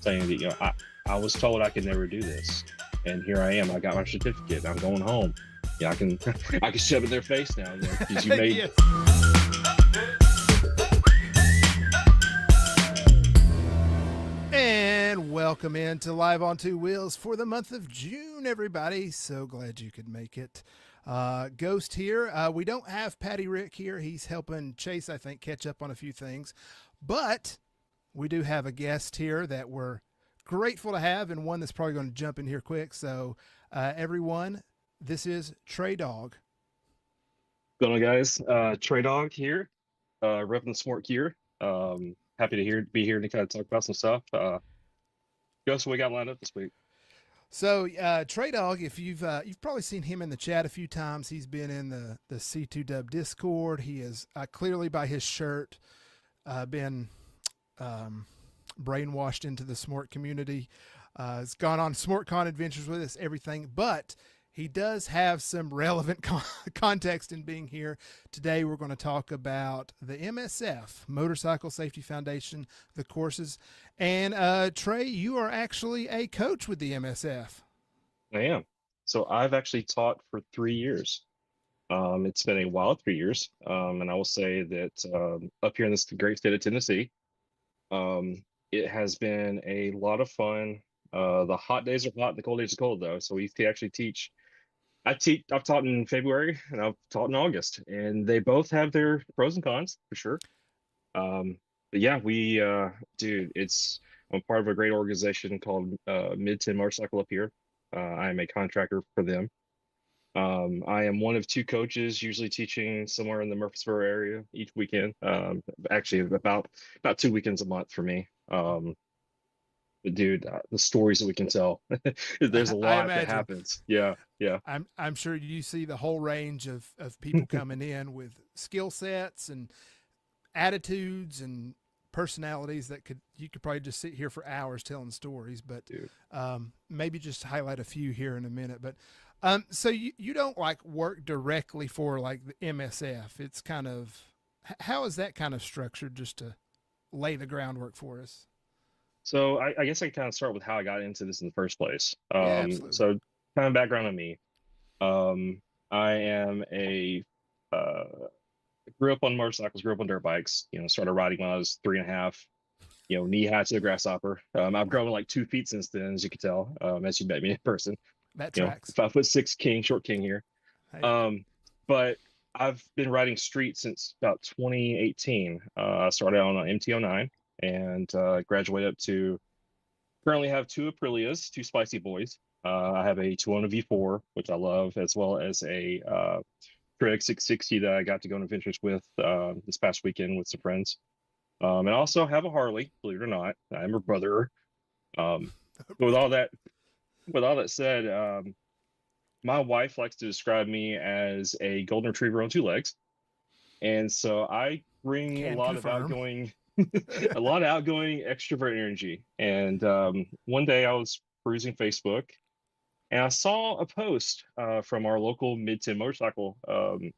saying that, I was told I could never do this, and here I am. I got my certificate. I'm going home. Yeah, I can I can shove it in their face now. Because you made. Yes. And welcome into Live on Two Wheels for the month of June, everybody. So glad you could make it. Ghost here. We don't have Patty Rick here. He's helping Chase, I think, catch up on a few things. But we do have a guest here that we're grateful to have, and one that's probably going to jump in here quick. So, everyone, this is Traedog. Going on, guys? Traedog here, repping the smart gear. Happy to be here to kind of talk about some stuff. Guess what we got lined up this week? So, Traedog, if you've probably seen him in the chat a few times. He's been in the C2 Dub Discord. He is clearly by his shirt been brainwashed into the Smart community. Has gone on SmartCon adventures with us, everything, but he does have some relevant context in being here. Today, we're going to talk about the MSF, Motorcycle Safety Foundation, the courses. And Trey, you are actually a coach with the MSF. I am. So I've actually taught for 3 years. It's been a wild 3 years. And I will say that up here in this great state of Tennessee, it has been a lot of fun. The hot days are hot, the cold days are cold, though. So we actually teach. I've taught in February and I've taught in August, and they both have their pros and cons for sure. But yeah, dude, I'm part of a great organization called Mid-10 Motorcycle up here. I am a contractor for them. I am one of two coaches, usually teaching somewhere in the Murfreesboro area each weekend. Actually, about 2 weekends a month for me. But dude, the stories that we can tell, there's a I lot that imagine. happens. Yeah, yeah. I'm sure you see the whole range of people coming in with skill sets and attitudes and personalities that you could probably just sit here for hours telling stories, but Dude. maybe just highlight a few here in a minute. But so you don't like work directly for like the MSF. It's kind of, how is that kind of structured, just to lay the groundwork for us? So I guess I can kind of start with how I got into this in the first place. Yeah, absolutely. So kind of background on me. I am grew up on motorcycles, grew up on dirt bikes. Started riding when I was 3.5. Knee high to a grasshopper. I've grown like 2 feet since then, as you can tell, as you met me in person. That tracks. 5'6" king, short king here. Hey, But I've been riding street since about 2018. I started out on an MT-09 and graduated up to currently have two Aprilias, two spicy boys. I have a 200 V4, which I love, as well as a Traedog 660 that I got to go on adventures with this past weekend with some friends. And I also have a Harley, believe it or not. I'm her brother. Um, but with all that said, my wife likes to describe me as a golden retriever on two legs. And so I bring can confirm. a lot of outgoing extrovert energy. And one day I was perusing Facebook and I saw a post from our local Mid-10 Motorcycle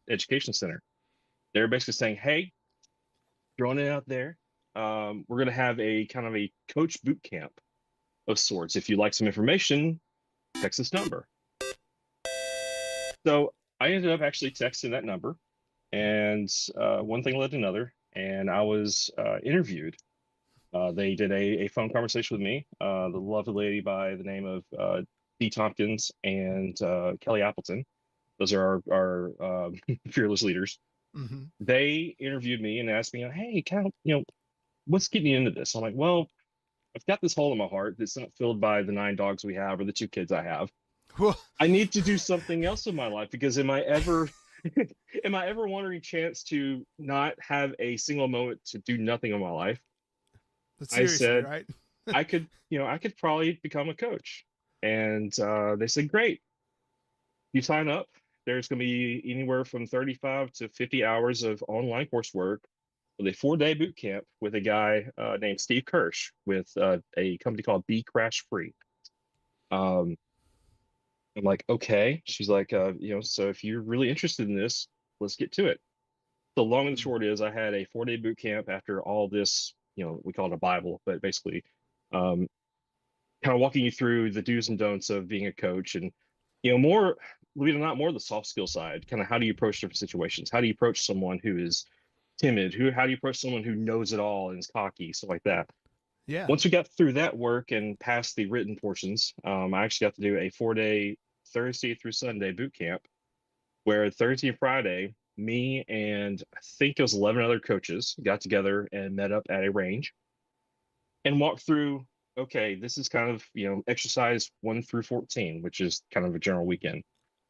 Education Center. They were basically saying, hey, throwing it out there, we're going to have a kind of a coach boot camp of sorts. If you'd like some information, text this number. So I ended up actually texting that number, and one thing led to another, and I was interviewed. They did a phone conversation with me. The lovely lady by the name of Dee Tompkins and Kelly Appleton. Those are our fearless leaders. Mm-hmm. They interviewed me and asked me, hey, Cal, what's getting you into this? I'm like, well, I've got this hole in my heart that's not filled by the 9 dogs we have or the 2 kids I have. Well, I need to do something else in my life, because am I ever wondering chance to not have a single moment to do nothing in my life? but I seriously, said right? I could probably become a coach. And they said, great, you sign up. There's going to be anywhere from 35 to 50 hours of online coursework with a 4-day boot camp with a guy named Steve Kirsch with a company called Be Crash Free. I'm like, okay. She's like, so if you're really interested in this, let's get to it. The long and short is I had a 4-day boot camp after all this, we call it a Bible, but basically kind of walking you through the do's and don'ts of being a coach, and more, believe it or not, more the soft skill side. Kind of how do you approach different situations? How do you approach someone who is timid? How do you approach someone who knows it all and is cocky, stuff like that? Yeah. Once we got through that work and passed the written portions, I actually got to do a 4-day Thursday through Sunday boot camp where Thursday and Friday, me and I think it was 11 other coaches got together and met up at a range and walked through. Okay, this is kind of exercise 1 through 14, which is kind of a general weekend.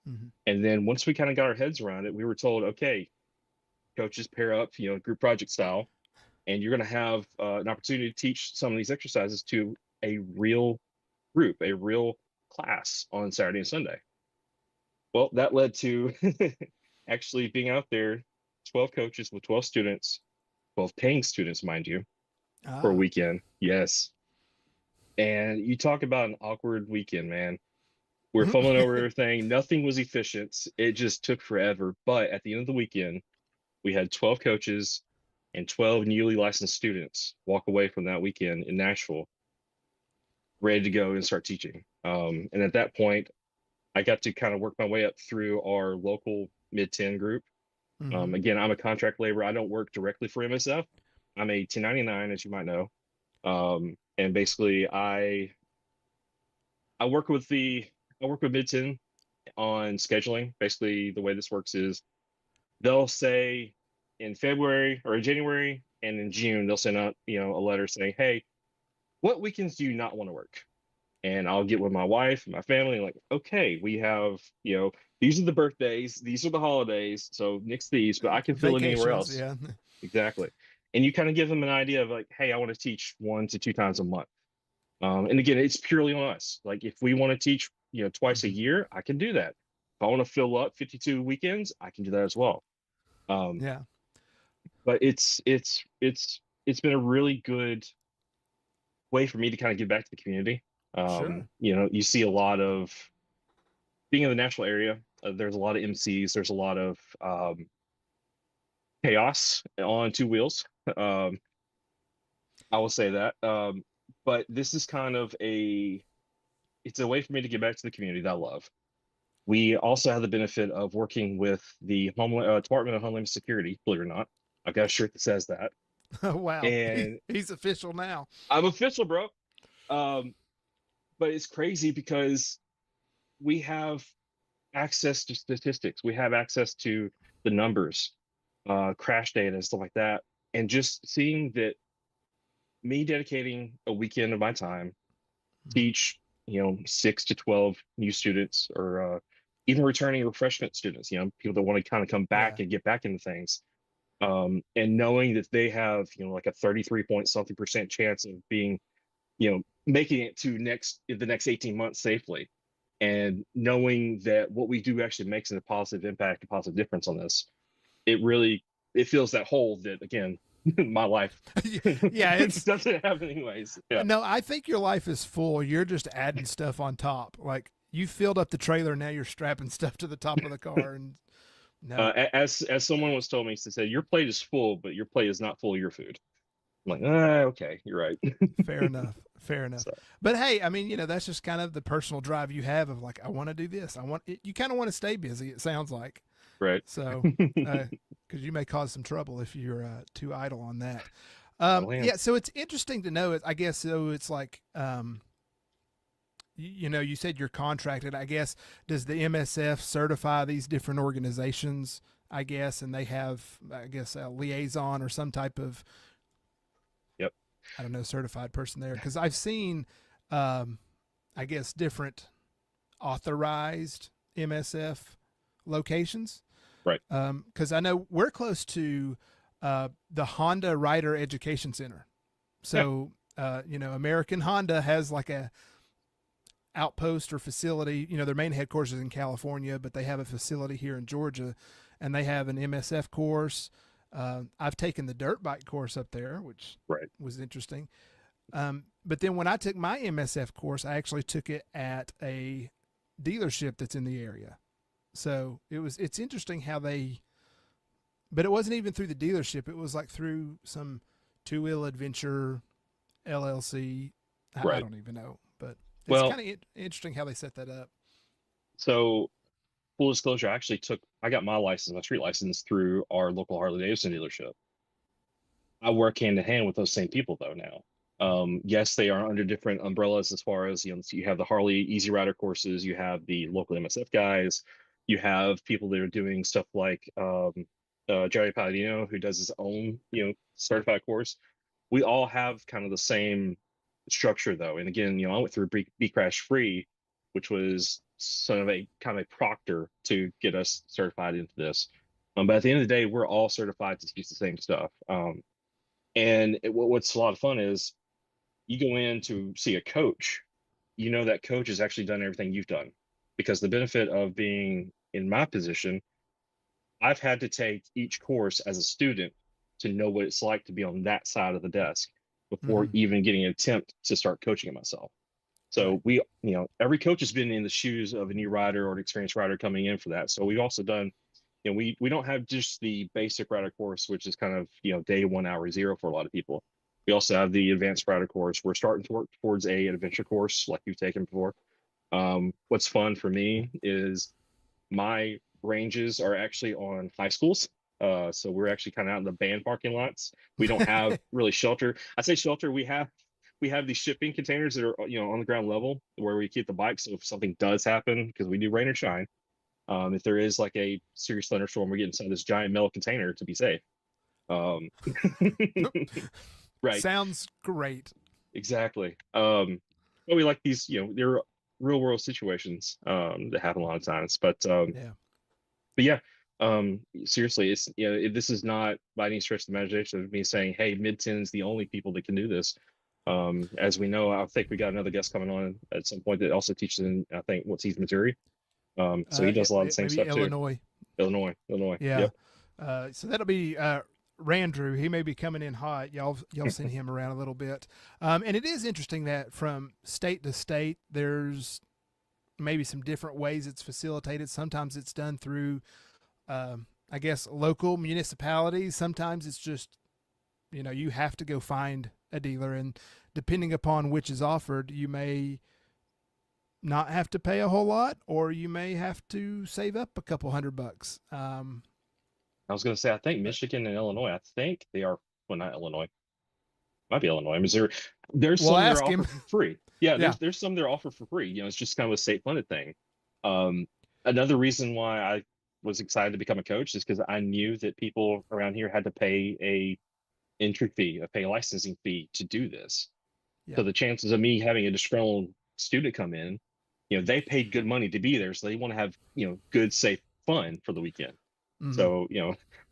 Hmm. And then once we kind of got our heads around it, we were told, okay, coaches pair up, group project style, and you're going to have an opportunity to teach some of these exercises to a real group, a real class on Saturday and Sunday. Well, that led to actually being out there, 12 coaches with 12 students, 12 paying students, mind you, for a Ah. weekend. Yes. And you talk about an awkward weekend, man. We're fumbling over everything. Nothing was efficient. It just took forever. But at the end of the weekend, we had 12 coaches and 12 newly licensed students walk away from that weekend in Nashville, ready to go and start teaching. And at that point, I got to kind of work my way up through our local mid-10 group. Hmm. Again, I'm a contract laborer. I don't work directly for MSF. I'm a 1099, as you might know. And basically, I work with mid-10 on scheduling. Basically, the way this works is they'll say in February or in January and in June, they'll send out, a letter saying, hey, what weekends do you not want to work? And I'll get with my wife and my family, like, okay, we have, these are the birthdays, these are the holidays, so nix these, but I can fill in anywhere Vacations. else. Yeah. Exactly. And you kind of give them an idea of like, hey, I want to teach 1 to 2 times a month. And again, it's purely on us. Like if we want to teach, twice a Hmm. year, I can do that. If I want to fill up 52 weekends, I can do that as well. Um, Yeah. but it's been a really good way for me to kind of give back to the community. Sure. You see a lot of being in the Nashville area. There's a lot of MCs. There's a lot of chaos on 2 wheels. Um, I will say that. But this is kind of it's a way for me to give back to the community that I love. We also have the benefit of working with the Department of Homeland Security, believe it or not. I've got a shirt that says that. Oh, wow. And He's official now. I'm official, bro. Um, but it's crazy because we have access to statistics. We have access to the numbers, crash data and stuff like that. And just seeing that me dedicating a weekend of my time, Mhm. teach, 6 to 12 new students or even returning refreshment students, people that want to kind of come Yeah. back and get back into things. And knowing that they have, like a 33 point something percent chance of being, making it to the next 18 months safely. And knowing that what we do actually makes a positive impact, a positive difference on this, it fills that hole that again, my life Yeah. It's doesn't have anyways. Yeah. no, I think your life is full. You're just adding stuff on top. Like you filled up the trailer. Now you're strapping stuff to the top of the car. And no, As someone once told me, she said, "Your plate is full, but your plate is not full of your food." I'm like, okay, you're right. fair enough. Fair enough. So, But hey, I mean, that's just kind of the personal drive you have of like, I want to do this. You kind of want to stay busy. It sounds like. right. So, because you may cause some trouble if you're too idle on that. Oh, man. Yeah, so it's interesting to know. I guess so. It's like, you said you're contracted. I guess does the MSF certify these different organizations? I guess, and they have, I guess, a liaison or some type of, Yep. I don't know, certified person there. Because I've seen, um, I guess, different authorized MSF locations. Right. Because I know we're close to the Honda Rider Education Center. Yeah. So, American Honda has like a outpost or facility. Their main headquarters is in California, but they have a facility here in Georgia, and they have an MSF course. I've taken the dirt bike course up there, which Right. was interesting. But then when I took my MSF course, I actually took it at a dealership that's in the area. So it's interesting how but it wasn't even through the dealership. It was like through some 2 Wheel Adventure LLC. I Right. don't even know, but it's Well, kind of interesting how they set that up. so full disclosure, I got my license, my street license through our local Harley Davidson dealership. I work hand in hand with those same people though now. Yes, they are under different umbrellas as far as, so you have the Harley Easy Rider courses, you have the local MSF guys, you have people that are doing stuff like Jerry Palladino, who does his own, certified course. We all have kind of the same structure though. And again, I went through Be Crash Free, which was sort of a kind of a proctor to get us certified into this. But at the end of the day, we're all certified to teach the same stuff. And what's a lot of fun is you go in to see a coach, that coach has actually done everything you've done. Because the benefit of being in my position, I've had to take each course as a student to know what it's like to be on that side of the desk before Mm-hmm. even getting an attempt to start coaching it myself. Right. So every coach has been in the shoes of a new rider or an experienced rider coming in for that. So we've also done, we don't have just the basic rider course, which is kind of, day 1 hour zero for a lot of people. We also have the advanced rider course. We're starting to work towards a adventure course like you've taken before. What's fun for me is my ranges are actually on high schools. So we're actually kind of out in the band parking lots. We don't have really shelter. I say shelter. We have these shipping containers that are on the ground level where we keep the bikes. So if something does happen, because we do rain or shine, if there is like a serious thunderstorm, we get inside this giant metal container to be safe. Um, right, Sounds great. exactly. But we like these, they're real world situations that happen a lot of times. Yeah. But yeah, seriously, it's this is not by any stretch of the imagination of me saying, hey, mid 10 is the only people that can do this. As we know, I think we got another guest coming on at some point that also teaches in, I think, what's he's Missouri. So he does a lot of the same Maybe stuff too. Illinois. Illinois. Yeah. Yep. So that'll be Randrew. He may be coming in hot. Y'all seen him around a little bit. And it is interesting that from state to state, there's maybe some different ways it's facilitated. Sometimes it's done through, I guess, local municipalities. Sometimes it's just, you have to go find a dealer, and depending upon which is offered, you may not have to pay a whole lot, or you may have to save up a couple $100. I was going to say, I think But Michigan and Illinois, I think they are, well, not Illinois, might be Illinois, Missouri. There's we'll some that are ask him. offered for free. Yeah, Yeah. there's some that are offered for free. It's just kind of a state funded thing. Um, Another reason why I was excited to become a coach is because I knew that people around here had to pay a entry fee, pay a licensing fee to do this. Yeah. So the chances of me having a disgruntled student come in, they paid good money to be there, so they want to have good, safe fun for the weekend. Mm-hmm. So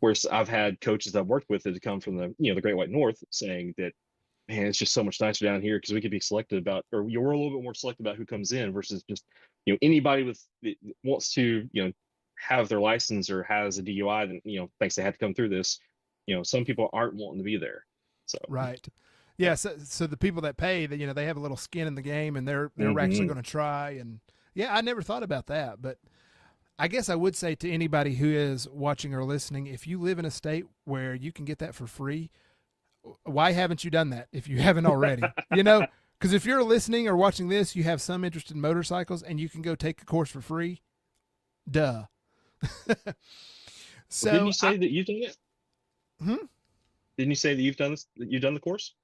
whereas I've had coaches I've worked with that come from the Great White North saying that, man, it's just so much nicer down here because we could be selected about, or we're a little bit more selective about who comes in versus just anybody with that wants to have their license or has a DUI, then thinks they had to come through this. Some people aren't wanting to be there. So Right. yeah. Yeah. So the people that pay, that they have a little skin in the game, and they're actually Hmm. going to try. And yeah, I never thought about that, but I guess I would say to anybody who is watching or listening, if you live in a state where you can get that for free, why haven't you done that if you haven't already? Because if you're listening or watching this, you have some interest in motorcycles and you can go take a course for free. Duh. Well, didn't so you I, say that you've done it? hmm? Didn't you say that you've done this? That you've done the course?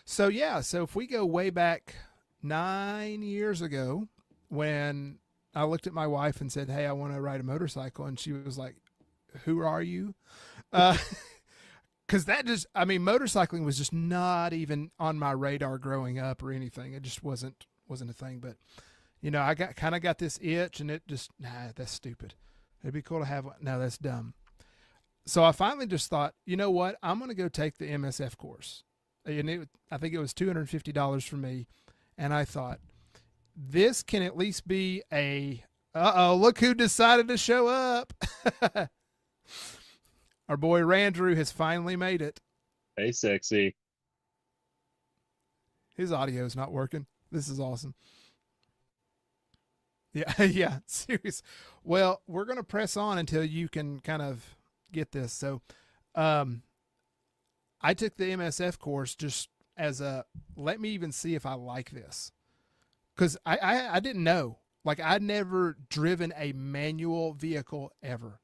So yeah, so if we go way back 9 years ago, when I looked at my wife and said, "Hey, I want to ride a motorcycle," and she was like, "Who are you?" Because motorcycling was just not even on my radar growing up or anything. It just wasn't a thing. But I got this itch, and it just that's stupid. It'd be cool to have one. No, that's dumb. So I finally just thought, you know what? I'm going to go take the MSF course. And I think it was $250 for me. And I thought, this can at least be look who decided to show up. Our boy Randrew has finally made it. Hey, sexy. His audio is not working. This is awesome. Yeah, yeah, serious. Well, we're going to press on until you can kind of get this. So, I took the MSF course just as a let me even see if I like this, because I didn't know. Like I'd never driven a manual vehicle ever,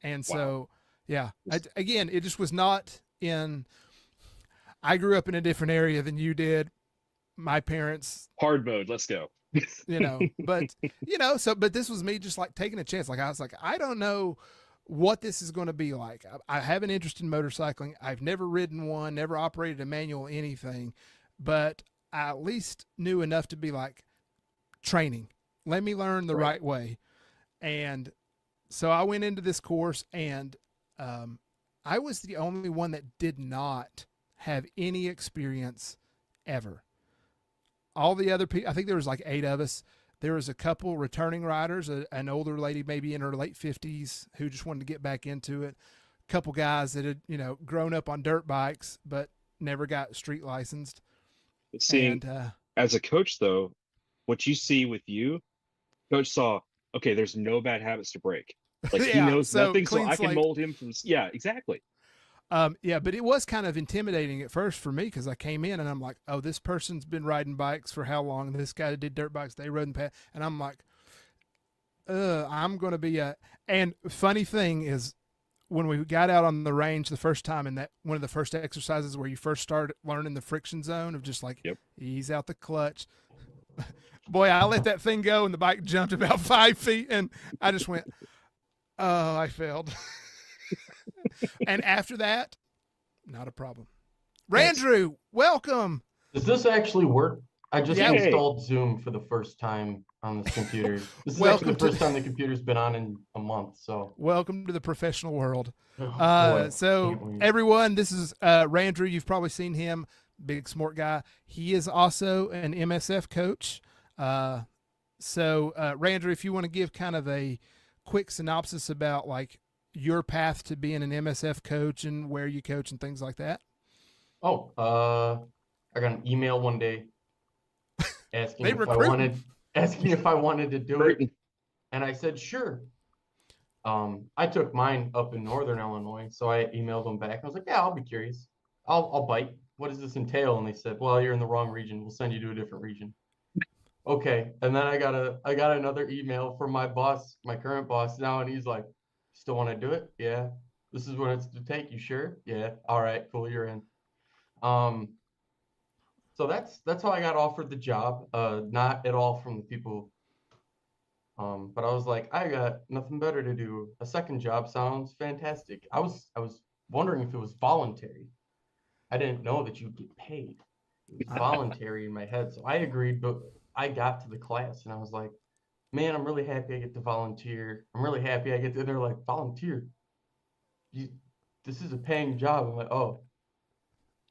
and Wow. so yeah. Again, it just was not in. I grew up in a different area than you did. My parents, Hard mode. Let's go. but but this was me just like taking a chance. Like I was like, I don't know what this is going to be like. I have an interest in motorcycling. I've never ridden one, never operated a manual anything, but I at least knew enough to be like training. Let me learn the Right. right way. And so I went into this course, and I was the only one that did not have any experience ever. All the other people, I think there was like 8 of us. There was a couple returning riders, an older lady maybe in her late 50s who just wanted to get back into it. A couple guys that had grown up on dirt bikes but never got street licensed. Seeing And as a coach, though, what you see with you, coach saw, okay, there's no bad habits to break. Like he yeah, knows so nothing, so clean I can slate. mold him from, yeah, exactly. Yeah, but it was kind of intimidating at first for me because I came in and I'm like, oh, this person's been riding bikes for how long? And this guy did dirt bikes, they rode in the past. And I'm like, I'm going to be a. And funny thing is, when we got out on the range the first time, in that one of the first exercises where you first start learning the friction zone of just like Yep. ease out the clutch, boy, I let that thing go and the bike jumped about 5 feet and I just went, oh, I failed. And after that, not a problem. That's Randrew, welcome. Does this actually work? I just Yeah, Yay. installed Zoom for the first time on this computer. This is actually welcome the to first time the computer's been on in a month, so welcome to the professional world. oh boy, So can't wait. everyone, this is Randrew. You've probably seen him, big smart guy. He is also an MSF coach. Randrew, if you want to give kind of a quick synopsis about like your path to being an MSF coach and where you coach and things like that. Oh, I got an email one day asking They if I recruiting. wanted to do it, Burton. and I said sure. I took mine up in Northern Illinois, so I emailed them back. I was like, yeah, I'll be curious. I'll bite. What does this entail? And they said, well, you're in the wrong region. We'll send you to a different region. Okay. And then I got another email from my boss, my current boss now, and he's like, still want to do it? Yeah. This is what it's to take. You sure? Yeah. All right, cool, you're in. Um, so that's how I got offered the job. Not at all from the people. But I was like, I got nothing better to do. A second job sounds fantastic. I was wondering if it was voluntary. I didn't know that you'd get paid. It was voluntary in my head. So I agreed, but I got to the class and I was like, man, I'm really happy I get to volunteer. I'm really happy I get to, they're like, volunteer. You, this is a paying job. I'm like, oh,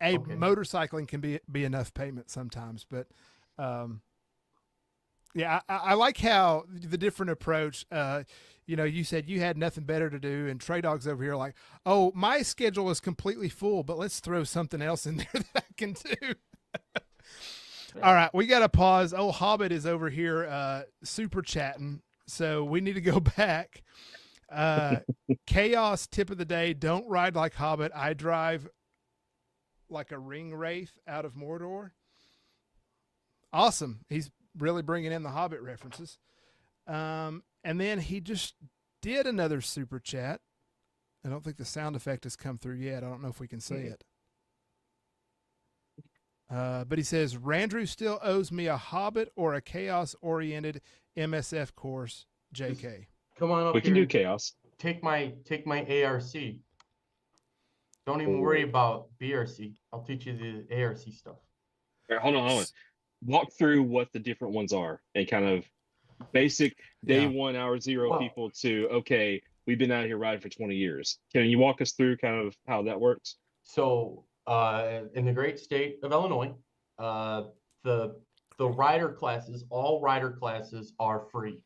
A okay. motorcycling can be enough payment sometimes, but um, yeah, I like how the different approach. You said you had nothing better to do, and Traedog's over here like, oh, my schedule is completely full, but let's throw something else in there that I can do. All right, we got to pause. Oh, Hobbit is over here super chatting, so we need to go back. Chaos tip of the day: don't ride like Hobbit. I drive like a ring wraith out of Mordor. Awesome. He's really bringing in the Hobbit references. And then he just did another super chat. I don't think the sound effect has come through yet. I don't know if we can say it. But he says, Randrew still owes me a Hobbit or a chaos-oriented MSF course, JK. Come on up We here can do and chaos. take my ARC. Don't even worry about BRC. I'll teach you the ARC stuff. All right, hold on. Walk through what the different ones are and kind of basic day Yeah. 1, hour 0 Well, people to, okay, we've been out here riding for 20 years. Can you walk us through kind of how that works? so in the great state of Illinois, the rider classes, all rider classes are free.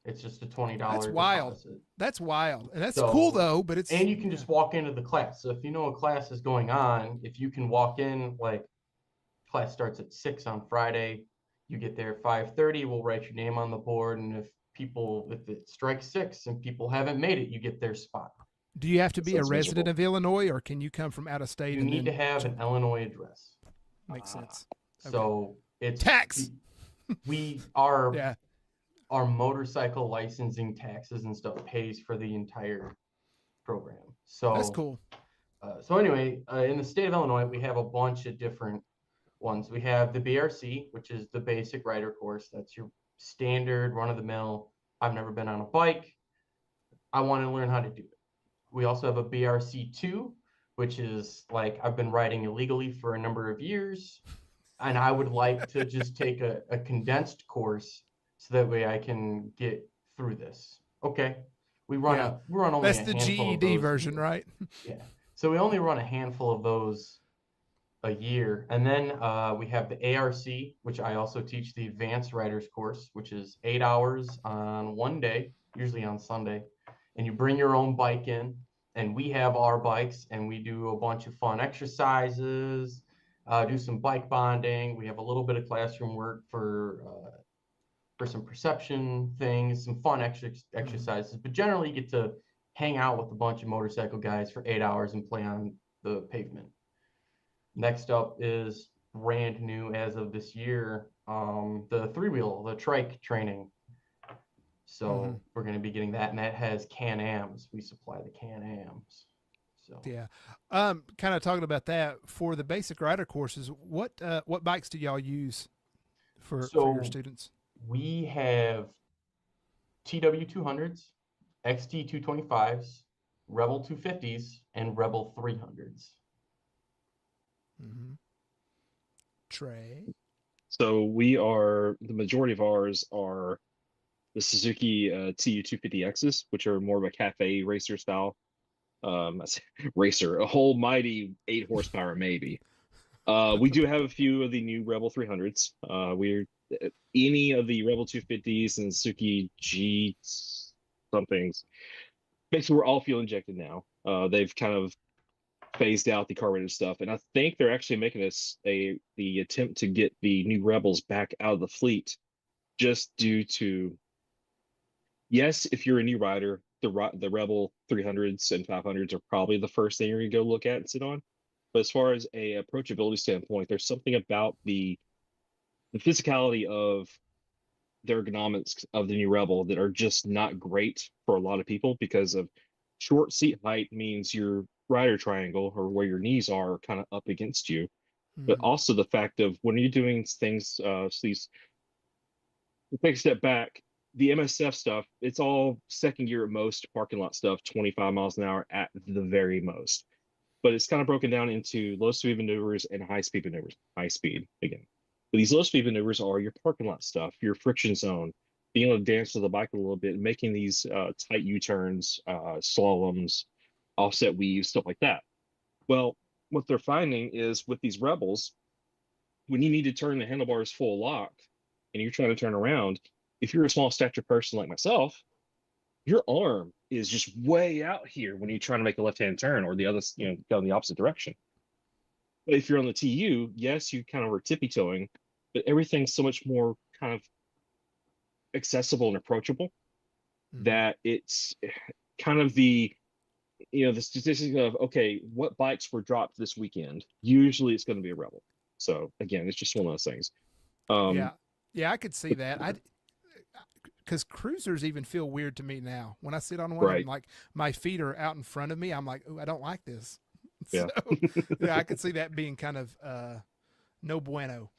It's just a $20 That's wild. deposit. That's wild. And that's So- cool, though, but it's... And you can just walk into the class. So if you know a class is going on, if you can walk in, like class starts at 6 on Friday, you get there at 5:30, we'll write your name on the board. And if it strikes 6 and people haven't made it, you get their spot. Do you have to be a Sounds resident miserable. of Illinois, or can you come from out of state? You and need to then have an Illinois address. Makes sense. Okay. So it's Tax. we our Yeah. our motorcycle licensing taxes and stuff pays for the entire program. That's So cool. so anyway, in the state of Illinois, we have a bunch of different ones. We have the BRC, which is the basic rider course. That's your standard run of the mill. I've never been on a bike. I want to learn how to do it. We also have a BRC2, which is like I've been riding illegally for a number of years, and I would like to just take a condensed course so that way I can get through this. Okay. We run only That's a the handful of GED those a version, year. right? Yeah. So we only run a handful of those a year. And then we have the ARC, which I also teach the advanced riders course, which is 8 hours on one day, usually on Sunday. And you bring your own bike in, and we have our bikes, and we do a bunch of fun exercises, do some bike bonding. We have a little bit of classroom work for some perception things, some fun exercises. But generally, you get to hang out with a bunch of motorcycle guys for 8 hours and play on the pavement. Next up is brand new as of this year, the three-wheel, the trike training. So we're going to be getting that, and that has Can-Ams. We supply the Can-Ams. So Yeah. Kind of talking about that for the basic rider courses. What bikes do y'all use for your students? We have TW200s, XT225s, Rebel 250s, and Rebel 300s. Trey. So the majority of ours are the Suzuki TU250Xs, which are more of a cafe racer style. Racer, a whole mighty 8 horsepower maybe. We do have a few of the new Rebel 300s. We're any of the Rebel 250s and Suzuki G somethings. Basically, we're all fuel injected now. They've kind of phased out the carbureted stuff, and I think they're actually making the attempt to get the new Rebels back out of the fleet, just due to, yes, if you're a new rider, the Rebel 300s and 500s are probably the first thing you're gonna go look at and sit on. But as far as a approachability standpoint, there's something about the physicality of the ergonomics of the new Rebel that are just not great for a lot of people, because of short seat height means your rider triangle, or where your knees are kind of up against you. But also the fact of when you're doing things, these, take a step back, the MSF stuff, it's all second gear at most, parking lot stuff, 25 miles an hour at the very most. But it's kind of broken down into low speed maneuvers and high speed maneuvers. High speed again. But these low speed maneuvers are your parking lot stuff, your friction zone, being able to dance with the bike a little bit, making these tight U-turns, slaloms, offset weaves, stuff like that. Well, what they're finding is with these Rebels, when you need to turn the handlebars full lock and you're trying to turn around, if you're a small stature person like myself, your arm is just way out here when you're trying to make a left-hand turn, or the other, go in the opposite direction. But if you're on the TU, yes, you kind of are tippy-toeing, but everything's so much more kind of accessible and approachable that it's kind of the statistic of, okay, what bikes were dropped this weekend? Usually it's going to be a Rebel. So again, it's just one of those things. Yeah, I could see that. Because cruisers even feel weird to me now. When I sit on one, right. and like my feet are out in front of me, I'm like, oh, I don't like this. Yeah. So, yeah, I could see that being kind of no bueno.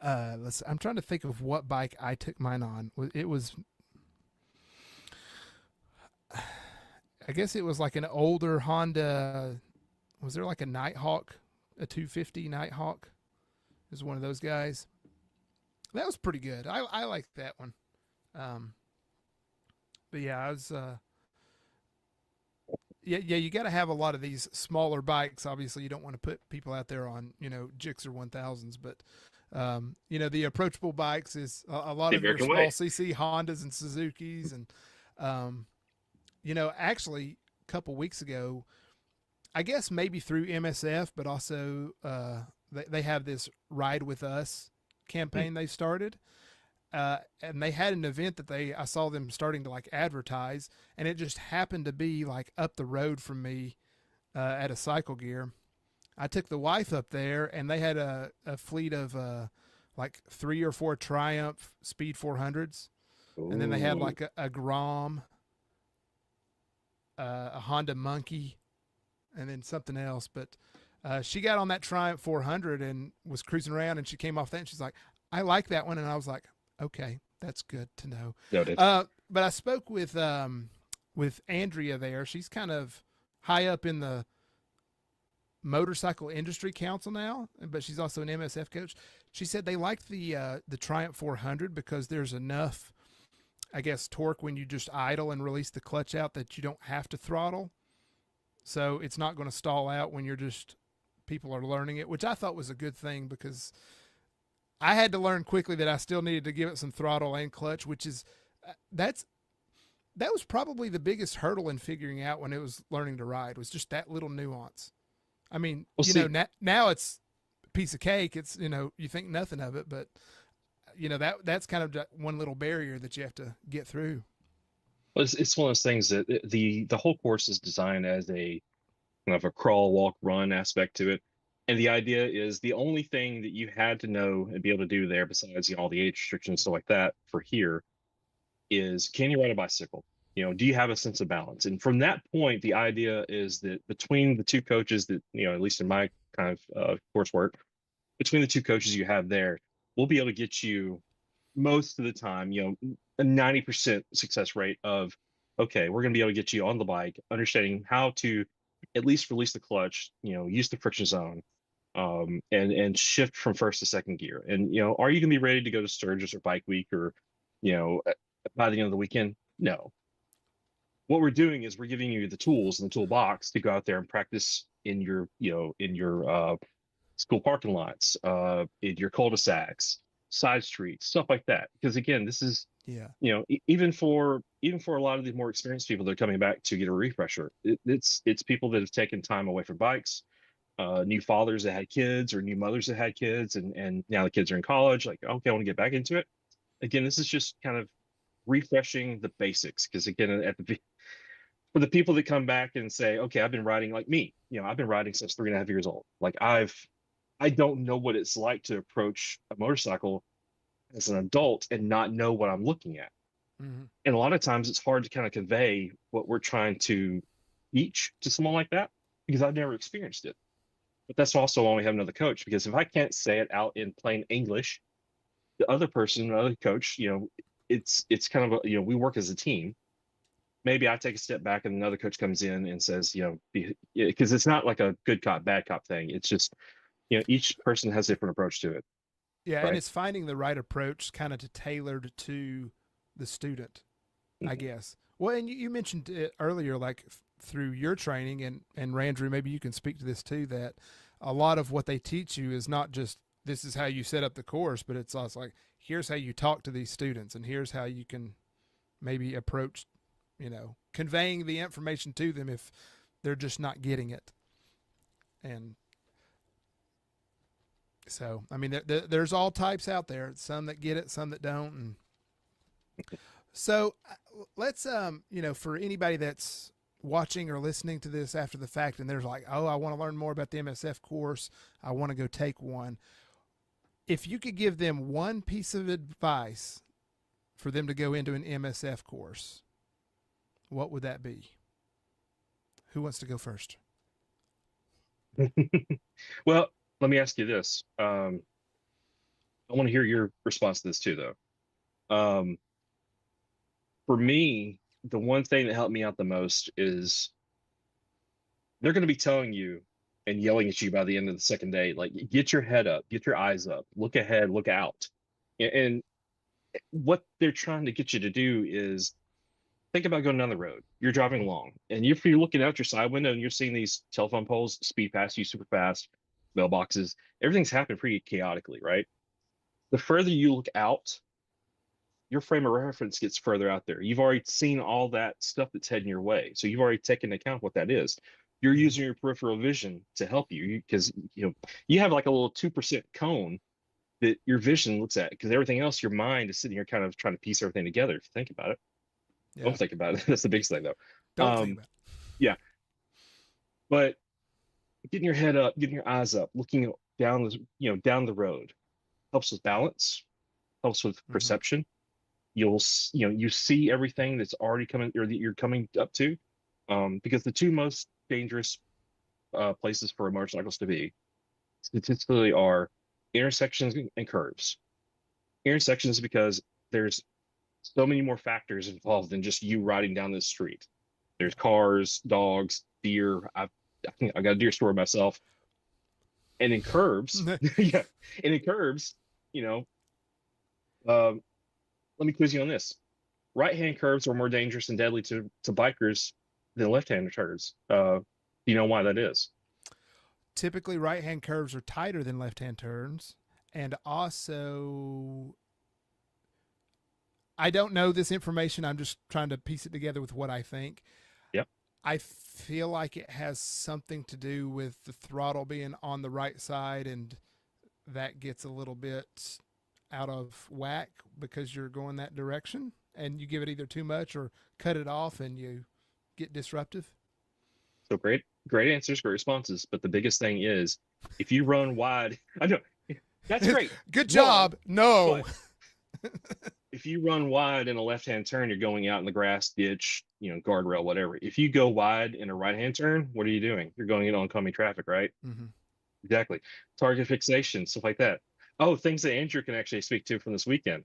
I'm trying to think of what bike I took mine on. It was, I guess it was like an older Honda. Was there like a Nighthawk, a 250 Nighthawk? It was one of those guys. That was pretty good. I liked that one. But yeah, I was you got to have a lot of these smaller bikes. Obviously, you don't want to put people out there on, Gixxer 1000s, but the approachable bikes is a lot of your small CC Hondas and Suzukis, and actually a couple weeks ago, I guess maybe through MSF, but also they have this Ride With Us campaign they started. and they had an event that I saw them starting to like advertise, and it just happened to be like up the road from me at a Cycle Gear. I took the wife up there, and they had a fleet of like 3 or 4 Triumph Speed 400s, and then they had Ooh. like a Grom, a Honda Monkey, and then something else. But she got on that Triumph 400 and was cruising around, and she came off that, and she's like, "I like that one," and I was like, "Okay, that's good to know." Noted. But I spoke with Andrea there. She's kind of high up in the motorcycle industry council now, but she's also an MSF coach. She said they like the Triumph 400 because there's enough, I guess, torque when you just idle and release the clutch out that you don't have to throttle. So it's not going to stall out when people are learning it, which I thought was a good thing because I had to learn quickly that I still needed to give it some throttle and clutch, which is that was probably the biggest hurdle in figuring out when it was learning to ride, was just that little nuance. I mean, Well, now it's a piece of cake. It's, you think nothing of it, but that's kind of one little barrier that you have to get through. it's one of those things that the whole course is designed as a kind of a crawl, walk, run aspect to it. And the idea is the only thing that you had to know and be able to do there, besides all the age restrictions and stuff like that for here, is can you ride a bicycle? Do you have a sense of balance? And from that point, the idea is that between the two coaches that, at least in my kind of coursework, between the two coaches you have there, we'll be able to get you most of the time, a 90% success rate of, okay, we're going to be able to get you on the bike, understanding how to at least release the clutch, use the friction zone, and shift from first to second gear. And, are you going to be ready to go to Sturgis or Bike Week or, by the end of the weekend? No. What we're doing is we're giving you the tools in the toolbox to go out there and practice in your, in your school parking lots, in your cul-de-sacs, side streets, stuff like that. Because again, this is, Yeah. even for a lot of the more experienced people that are coming back to get a refresher, it's people that have taken time away from bikes, new fathers that had kids or new mothers that had kids, and now the kids are in college. Like, okay, I want to get back into it. Again, this is just kind of refreshing the basics. Because again, for the people that come back and say, okay, I've been riding like me, I've been riding since 3.5 years old. Like I don't know what it's like to approach a motorcycle as an adult and not know what I'm looking at. Mm-hmm. And a lot of times it's hard to kind of convey what we're trying to teach to someone like that because I've never experienced it. But that's also why we have another coach, because if I can't say it out in plain English, the other person, the other coach, it's kind of we work as a team. Maybe I take a step back and another coach comes in and says, because it's not like a good cop, bad cop thing. It's just, each person has a different approach to it. Yeah. Right. And it's finding the right approach kind of tailored to the student, I guess. Well, and you mentioned it earlier, like through your training, and Randrew, maybe you can speak to this too, that a lot of what they teach you is not just this is how you set up the course, but it's also like, here's how you talk to these students, and here's how you can maybe approach, conveying the information to them if they're just not getting it. And so, I mean, there's all types out there, some that get it, some that don't. And so let's, for anybody that's watching or listening to this after the fact, and there's like, oh, I want to learn more about the MSF course, I want to go take one. If you could give them one piece of advice for them to go into an MSF course, what would that be? Who wants to go first? Well, let me ask you this. I want to hear your response to this too, though. For me, the one thing that helped me out the most is they're going to be telling you and yelling at you by the end of the second day, like, get your head up, get your eyes up, look ahead, look out. And what they're trying to get you to do is think about going down the road. You're driving along, and if you're looking out your side window and you're seeing these telephone poles speed past you super fast, mailboxes, everything's happening pretty chaotically, right? The further you look out, your frame of reference gets further out there. You've already seen all that stuff that's heading your way. So you've already taken into account what that is. You're using your peripheral vision to help you because you have like a little 2% cone that your vision looks at, because everything else, your mind is sitting here kind of trying to piece everything together. If you think about it, Yeah. don't think about it. That's the biggest thing, though. Don't think about it. Yeah, but getting your head up, getting your eyes up, looking down the down the road helps with balance, helps with perception. You see everything that's already coming, or that you're coming up to, because the two most dangerous places for motorcycles to be statistically are intersections and curves. Intersections, because there's so many more factors involved than just you riding down this street. There's cars, dogs, deer. I got a deer story myself. And in curves, yeah, and in curves, you know, let me quiz you on this. Right-hand curves are more dangerous and deadly to bikers than left-hand turns. Do you know why that is? Typically, right-hand curves are tighter than left-hand turns, and also, I don't know this information. I'm just trying to piece it together with what I think. Yep. I feel like it has something to do with the throttle being on the right side, and that gets a little bit out of whack because you're going that direction, and you give it either too much or cut it off, and you get disruptive. So great answers, great responses. But the biggest thing is, if you run wide, I know that's great. Good job. No. If you run wide in a left-hand turn, you're going out in the grass, ditch, guardrail, whatever. If you go wide in a right-hand turn, what are you doing? You're going into oncoming traffic, right? Mm-hmm. Exactly. Target fixation, stuff like that. Oh, things that Andrew can actually speak to from this weekend.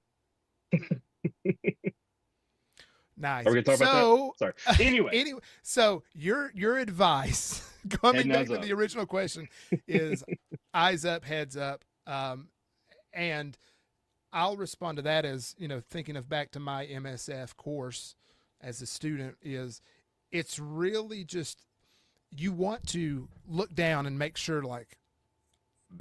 Nice. Are we gonna talk about that? Sorry. Anyway, so your advice, coming back to the original question, is eyes up, heads up, and I'll respond to that as, thinking of back to my MSF course as a student, is it's really just, you want to look down and make sure, like,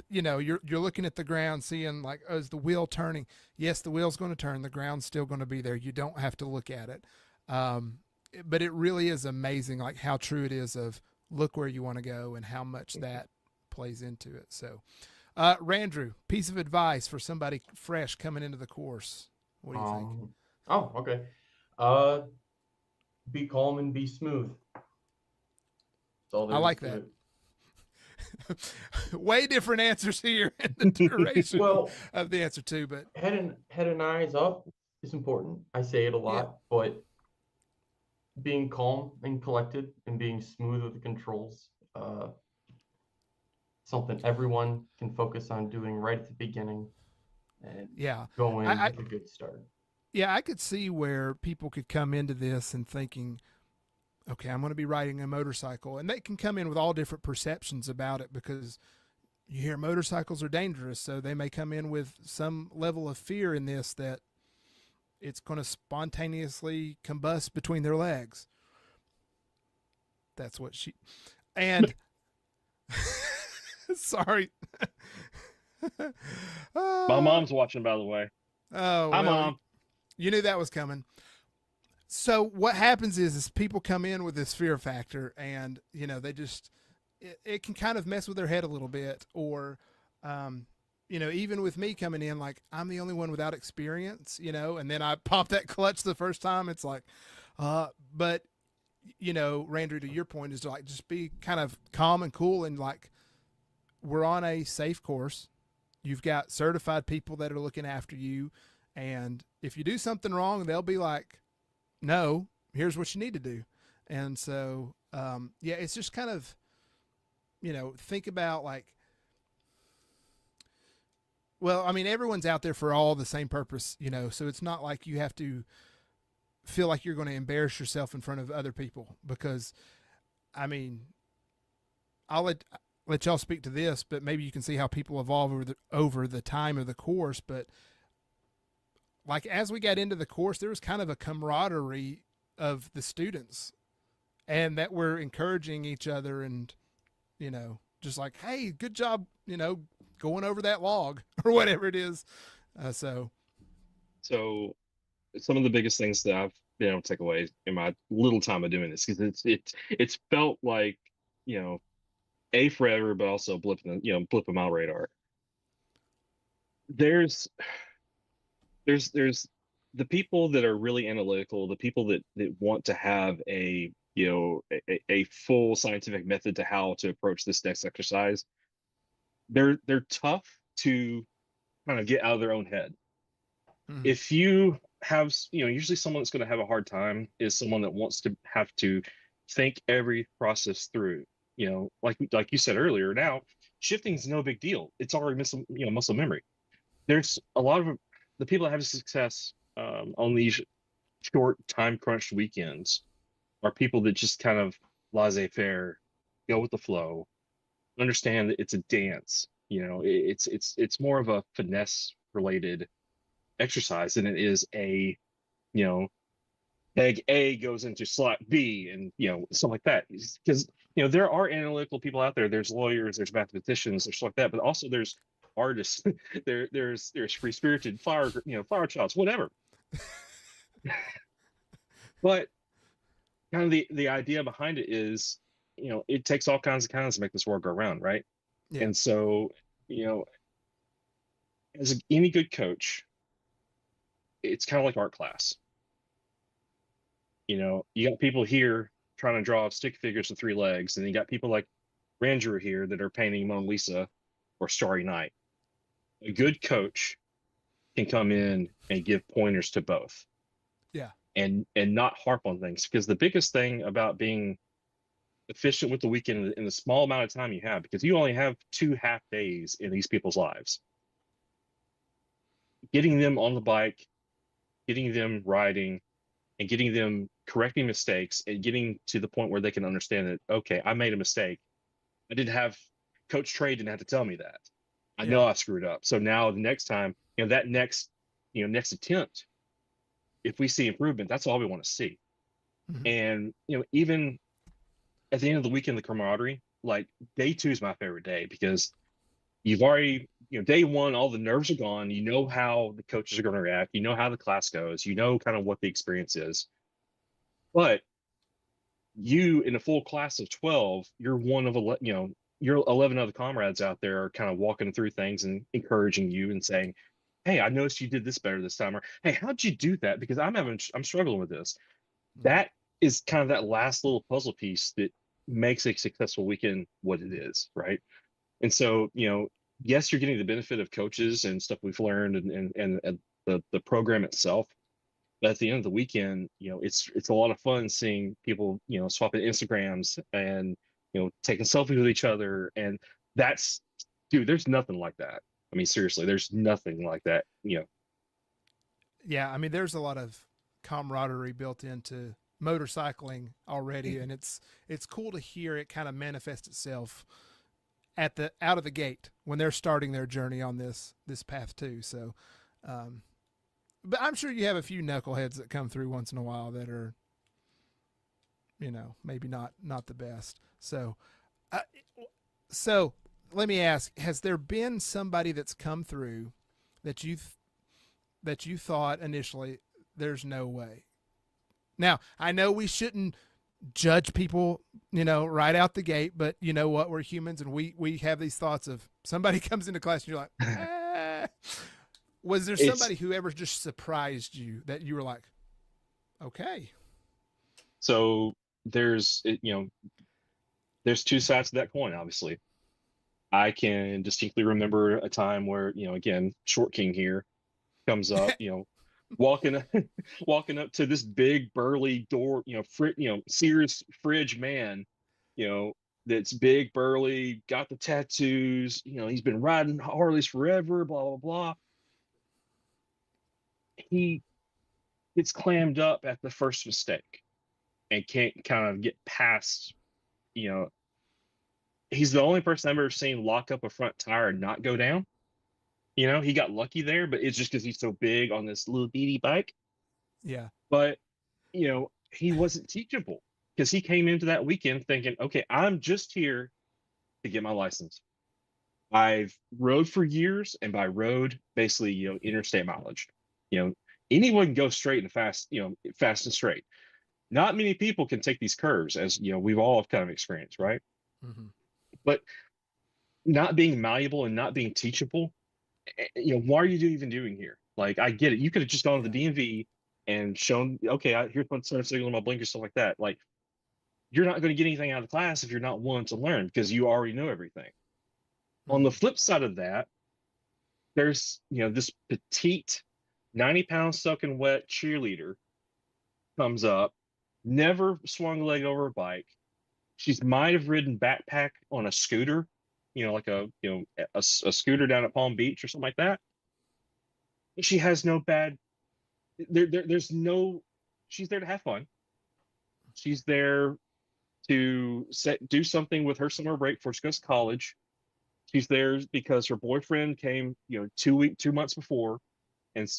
you're looking at the ground, seeing, like, oh, is the wheel turning? Yes, the wheel's going to turn. The ground's still going to be there. You don't have to look at it. But it really is amazing, like, how true it is of look where you want to go and how much that plays into it. So, Randrew, piece of advice for somebody fresh coming into the course. What do you think? Oh, okay. Be calm and be smooth. I like that. Way different answers here in the duration of the answer too, but head and eyes up is important. I say it a lot, but being calm and collected and being smooth with the controls, something everyone can focus on doing right at the beginning, and go in with a good start. Yeah, I could see where people could come into this and thinking, okay, I'm going to be riding a motorcycle, and they can come in with all different perceptions about it, because you hear motorcycles are dangerous, so they may come in with some level of fear in this, that it's going to spontaneously combust between their legs. That's what she, and sorry. My mom's watching, by the way. Oh, hi, Mom. You knew that was coming. So what happens is people come in with this fear factor, and they just, it can kind of mess with their head a little bit, or even with me coming in, like, I'm the only one without experience, and then I pop that clutch the first time, it's like, but Randrew, to your point, is to, like, just be kind of calm and cool, and, like, we're on a safe course. You've got certified people that are looking after you, and if you do something wrong, they'll be like, no, here's what you need to do. And so, it's just kind of, think about, like, well, I mean, everyone's out there for all the same purpose, so it's not like you have to feel like you're going to embarrass yourself in front of other people, because, I mean, I'll let y'all speak to this, but maybe you can see how people evolve over the time of the course. But, like, as we got into the course, there was kind of a camaraderie of the students, and that we're encouraging each other, and, just like, hey, good job, going over that log or whatever it is. So some of the biggest things that I've been able to take away in my little time of doing this, because it's felt like, a forever, but also blip in my radar. there's the people that are really analytical, the people that want to have a a full scientific method to how to approach this next exercise. They're tough to kind of get out of their own head. Mm-hmm. If you have, usually someone that's going to have a hard time is someone that wants to have to think every process through. Like you said earlier, now shifting is no big deal. It's already muscle memory. There's a lot of the people that have success on these short time crunched weekends are people that just kind of laissez-faire, go with the flow, understand that it's a dance. It's more of a finesse related exercise than it is a, you know, egg A goes into slot B and stuff like that. Because there are analytical people out there. There's lawyers, there's mathematicians, there's stuff like that, but also there's artists. there's free spirited flower childs, whatever. But kind of the idea behind it is, it takes all kinds to make this world go round, right? Yeah. And so, as any good coach, it's kind of like art class. You got people here trying to draw stick figures with 3 legs, and you got people like Randrew here that are painting Mona Lisa or Starry Night. A good coach can come in and give pointers to both. Yeah. And not harp on things, because the biggest thing about being efficient with the weekend in the small amount of time you have, because you only have 2 half days in these people's lives, getting them on the bike, getting them riding, and getting them correcting mistakes and getting to the point where they can understand that, okay, I made a mistake. I didn't have Coach Trae didn't have to tell me that. I know I screwed up. So now the next time, that next attempt, if we see improvement, that's all we want to see. Mm-hmm. And even at the end of the weekend, the camaraderie, like day 2 is my favorite day, because you've already, day 1, all the nerves are gone. You know how the coaches are going to react. You know how the class goes. You know kind of what the experience is. But you, in a full class of 12, you're one of 11, your 11 other comrades out there are kind of walking through things and encouraging you and saying, hey, I noticed you did this better this time, or hey, how'd you do that? Because I'm struggling with this. Mm-hmm. That is kind of that last little puzzle piece that makes a successful weekend what it is, right? And so, yes, you're getting the benefit of coaches and stuff we've learned and the program itself. But at the end of the weekend, it's a lot of fun seeing people, swapping Instagrams and, taking selfies with each other. And that's, dude, there's nothing like that. I mean, seriously, there's nothing like that, Yeah. I mean, there's a lot of camaraderie built into motorcycling already, and it's cool to hear it kind of manifest itself out of the gate when they're starting their journey on this path too. So, but I'm sure you have a few knuckleheads that come through once in a while that are, maybe not the best. So, so let me ask: has there been somebody that's come through that you thought initially there's no way? Now, I know we shouldn't judge people, right out the gate, but you know what? We're humans, and we have these thoughts of somebody comes into class and you're like, ah. Was there somebody who ever just surprised you that you were like, okay? So there's 2 sides to that coin, obviously. I can distinctly remember a time where, again, Short King here comes up, walking up to this big burly door, Sears fridge man, that's big, burly, got the tattoos, he's been riding Harleys forever, blah, blah, blah. He gets clammed up at the first mistake and can't kind of get past, he's the only person I've ever seen lock up a front tire and not go down. He got lucky there, but it's just because he's so big on this little bitty bike. Yeah. But, he wasn't teachable, because he came into that weekend thinking, okay, I'm just here to get my license. I've rode for years, and by road, basically, interstate mileage. Anyone can go straight and fast, fast and straight. Not many people can take these curves, as we've all kind of experienced, right? Mm-hmm. But not being malleable and not being teachable, why are you even doing here? Like, I get it. You could have just gone to the DMV and shown, okay, here's my turn signal, my blinker, stuff like that. Like, you're not going to get anything out of the class if you're not willing to learn because you already know everything. On the flip side of that, there's, this petite 90-pound soaking wet cheerleader comes up, never swung a leg over a bike. She's might have ridden backpack on a scooter, like a scooter down at Palm Beach or something like that. She has no bad. There's no. She's there to have fun. She's there to do something with her summer break before she goes to college. She's there because her boyfriend came, 2 months before, and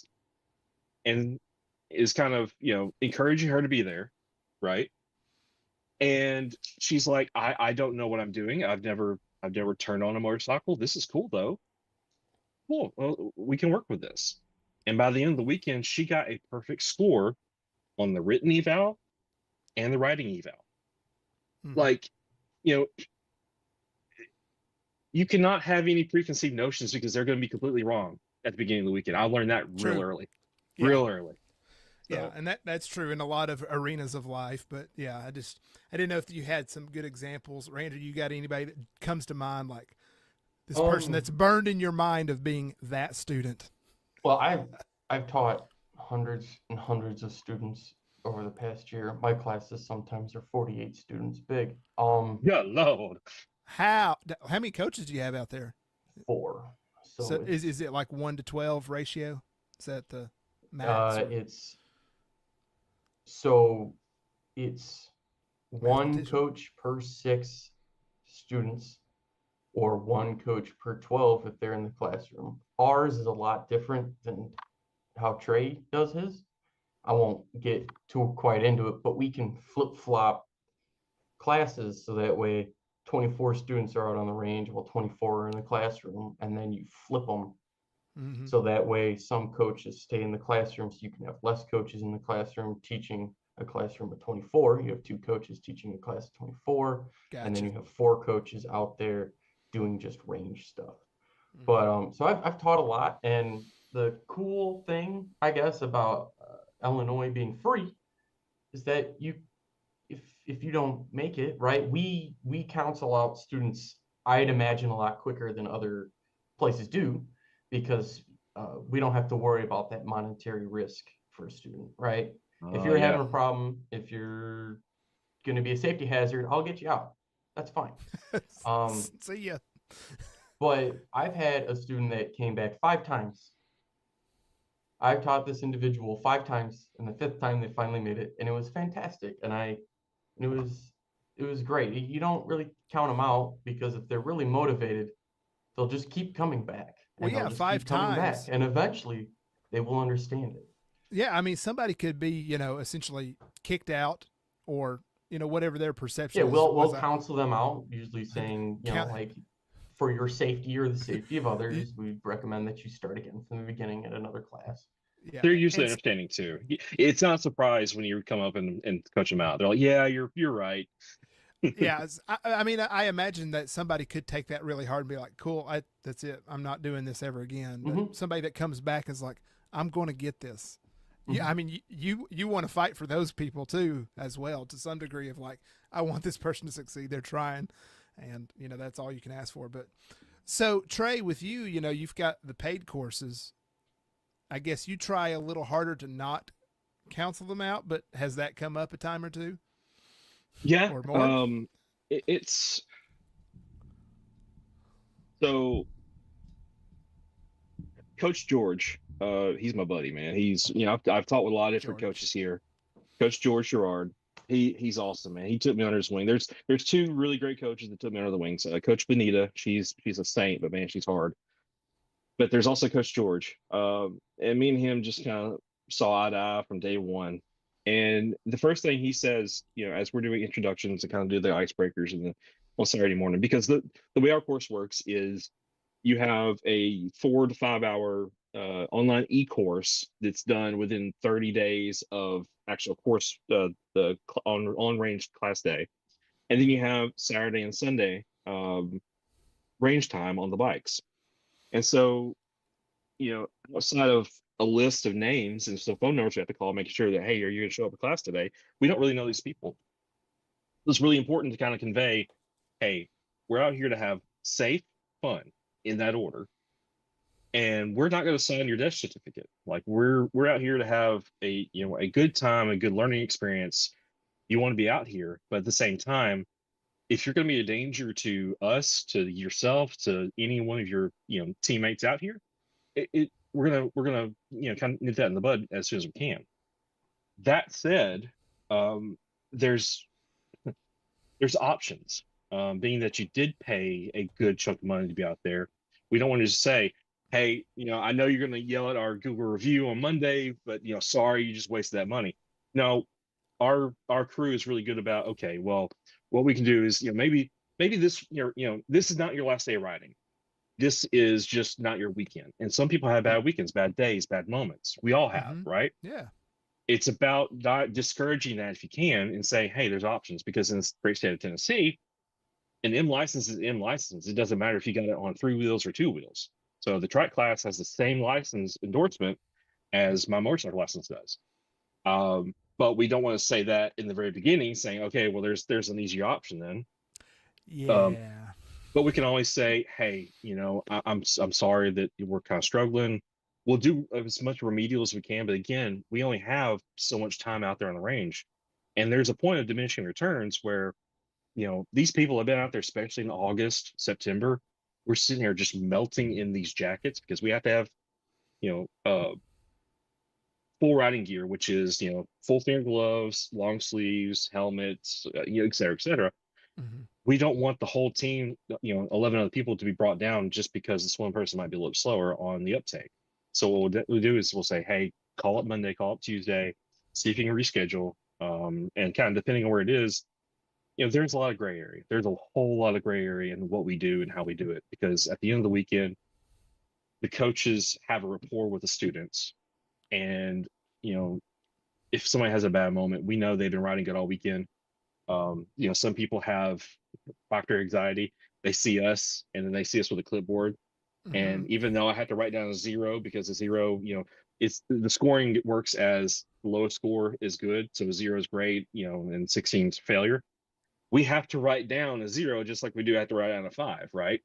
is kind of, encouraging her to be there, right? And she's like, I don't know what I'm doing. I've never turned on a motorcycle. This is cool though. Cool. Well, we can work with this. And by the end of the weekend, she got a perfect score on the written eval and the writing eval. Like, you cannot have any preconceived notions because they're going to be completely wrong at the beginning of the weekend. I learned that real early. So. Yeah, and that's true in a lot of arenas of life. But yeah, I didn't know if you had some good examples. Randrew, you got anybody that comes to mind, like this person that's burned in your mind of being that student? Well, I've taught hundreds and hundreds of students over the past year. My classes sometimes are 48 students big. Yeah, Lord. How many coaches do you have out there? 4. So is it like 1 to 12 ratio? Is that the max? It's 1 coach per 6 students, or 1 coach per 12 if they're in the classroom. Ours is a lot different than how Trey does his. I won't get too quite into it, but we can flip-flop classes so that way 24 students are out on the range while 24 are in the classroom, and then you flip them. So that way some coaches stay in the classroom, so you can have less coaches in the classroom teaching a classroom of 24. You have 2 coaches teaching a class of 24. Gotcha. And then you have 4 coaches out there doing just range stuff. But so I've taught a lot, and the cool thing, I guess, about Illinois being free is that if you don't make it, right, we counsel out students, I'd imagine, a lot quicker than other places do, because we don't have to worry about that monetary risk for a student, right? If you're having a problem, if you're going to be a safety hazard, I'll get you out. That's fine. See ya. But I've had a student that came back 5 times. I've taught this individual 5 times, and the 5th time they finally made it, and it was fantastic. And it was great. You don't really count them out, because if they're really motivated, they'll just keep coming back. Well, yeah, 5 times. And eventually they will understand it. Yeah, I mean, somebody could be, essentially kicked out, or, whatever their perception is. Yeah, we'll counsel them out, usually saying, like, for your safety or the safety of others, we recommend that you start again from the beginning at another class. Yeah. They're usually understanding too. It's not a surprise when you come up and coach them out. They're like, yeah, you're right. Yeah, I mean, I imagine that somebody could take that really hard and be like, cool, that's it. I'm not doing this ever again. But somebody that comes back is like, I'm going to get this. Yeah, I mean, you want to fight for those people too, as well, to some degree, of like, I want this person to succeed. They're trying, and that's all you can ask for. But so Trey, with you, you've got the paid courses. I guess you try a little harder to not counsel them out, but has that come up a time or two? Yeah. Or more? It's so Coach George, he's my buddy, man. He's, I've taught with a lot of different coaches here. Coach George Gerard, he's awesome, man. He took me under his wing. There's 2 really great coaches that took me under the wings. Coach Benita, she's a saint, but man, she's hard. But there's also Coach George, and me and him just kind of saw eye to eye from day one. And the first thing he says, as we're doing introductions and kind of do the icebreakers on Saturday morning, because the way our course works is you have a 4 to 5 hour online e-course that's done within 30 days of actual course, the on range class day, and then you have Saturday and Sunday range time on the bikes. And so outside of a list of names and some phone numbers we have to call, making sure that, hey, are you going to show up for class today? We don't really know these people. It's really important to kind of convey, hey, we're out here to have safe fun in that order. And we're not going to sign your death certificate. Like we're out here to have a good time, a good learning experience. You want to be out here, but at the same time, if you're going to be a danger to us, to yourself, to any one of your teammates out here, we're gonna kind of nip that in the bud as soon as we can. That said, there's options. Being that you did pay a good chunk of money to be out there, we don't want to just say, hey, I know you're going to yell at our Google review on Monday, but sorry, you just wasted that money. No, our crew is really good about, okay, well, what we can do is maybe this this is not your last day of riding. This is just not your weekend. And some people have bad weekends, bad days, bad moments. We all have, right? Yeah. It's about not discouraging that if you can, and say, hey, there's options, because in the great state of Tennessee, an M license is M license. It doesn't matter if you got it on 3 wheels or 2 wheels. So the trike class has the same license endorsement as my motorcycle license does. But we don't want to say that in the very beginning, saying, okay, well, there's an easier option then. Yeah. But we can always say, hey, I'm sorry that we're kind of struggling. We'll do as much remedial as we can, but again, we only have so much time out there on the range, and there's a point of diminishing returns where these people have been out there, especially in August, September. We're sitting here just melting in these jackets because we have to have full riding gear, which is full finger gloves, long sleeves, helmets, et cetera, et cetera. Mm-hmm. We don't want the whole team, 11 other people, to be brought down just because this one person might be a little slower on the uptake. So what we'll do is we'll say, hey, call up Monday, call up Tuesday, see if you can reschedule. And kind of depending on where it is, there's a lot of gray area. There's a whole lot of gray area in what we do and how we do it, because at the end of the weekend, the coaches have a rapport with the students. And, if somebody has a bad moment, we know they've been riding good all weekend. Some people have proctor anxiety. They see us and then they see us with a clipboard. Mm-hmm. And even though I have to write down a 0, because a 0, it's the scoring works as the lowest score is good. So a 0 is great, and 16 is failure. We have to write down a 0 just like we do have to write down a 5, right?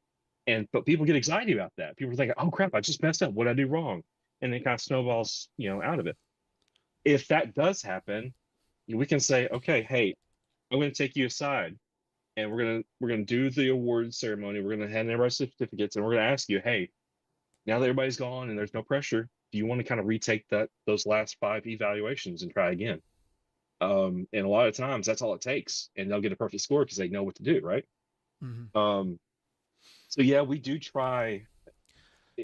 But people get anxiety about that. People think, oh crap, I just messed up. What did I do wrong? And it kind of snowballs, out of it. If that does happen, we can say, okay, hey, I'm going to take you aside, and we're gonna do the award ceremony. We're gonna hand everybody certificates, and we're gonna ask you, hey, now that everybody's gone and there's no pressure, do you want to kind of retake those last 5 evaluations and try again? And a lot of times that's all it takes, and they'll get a perfect score because they know what to do, right? Mm-hmm. So yeah, we do try.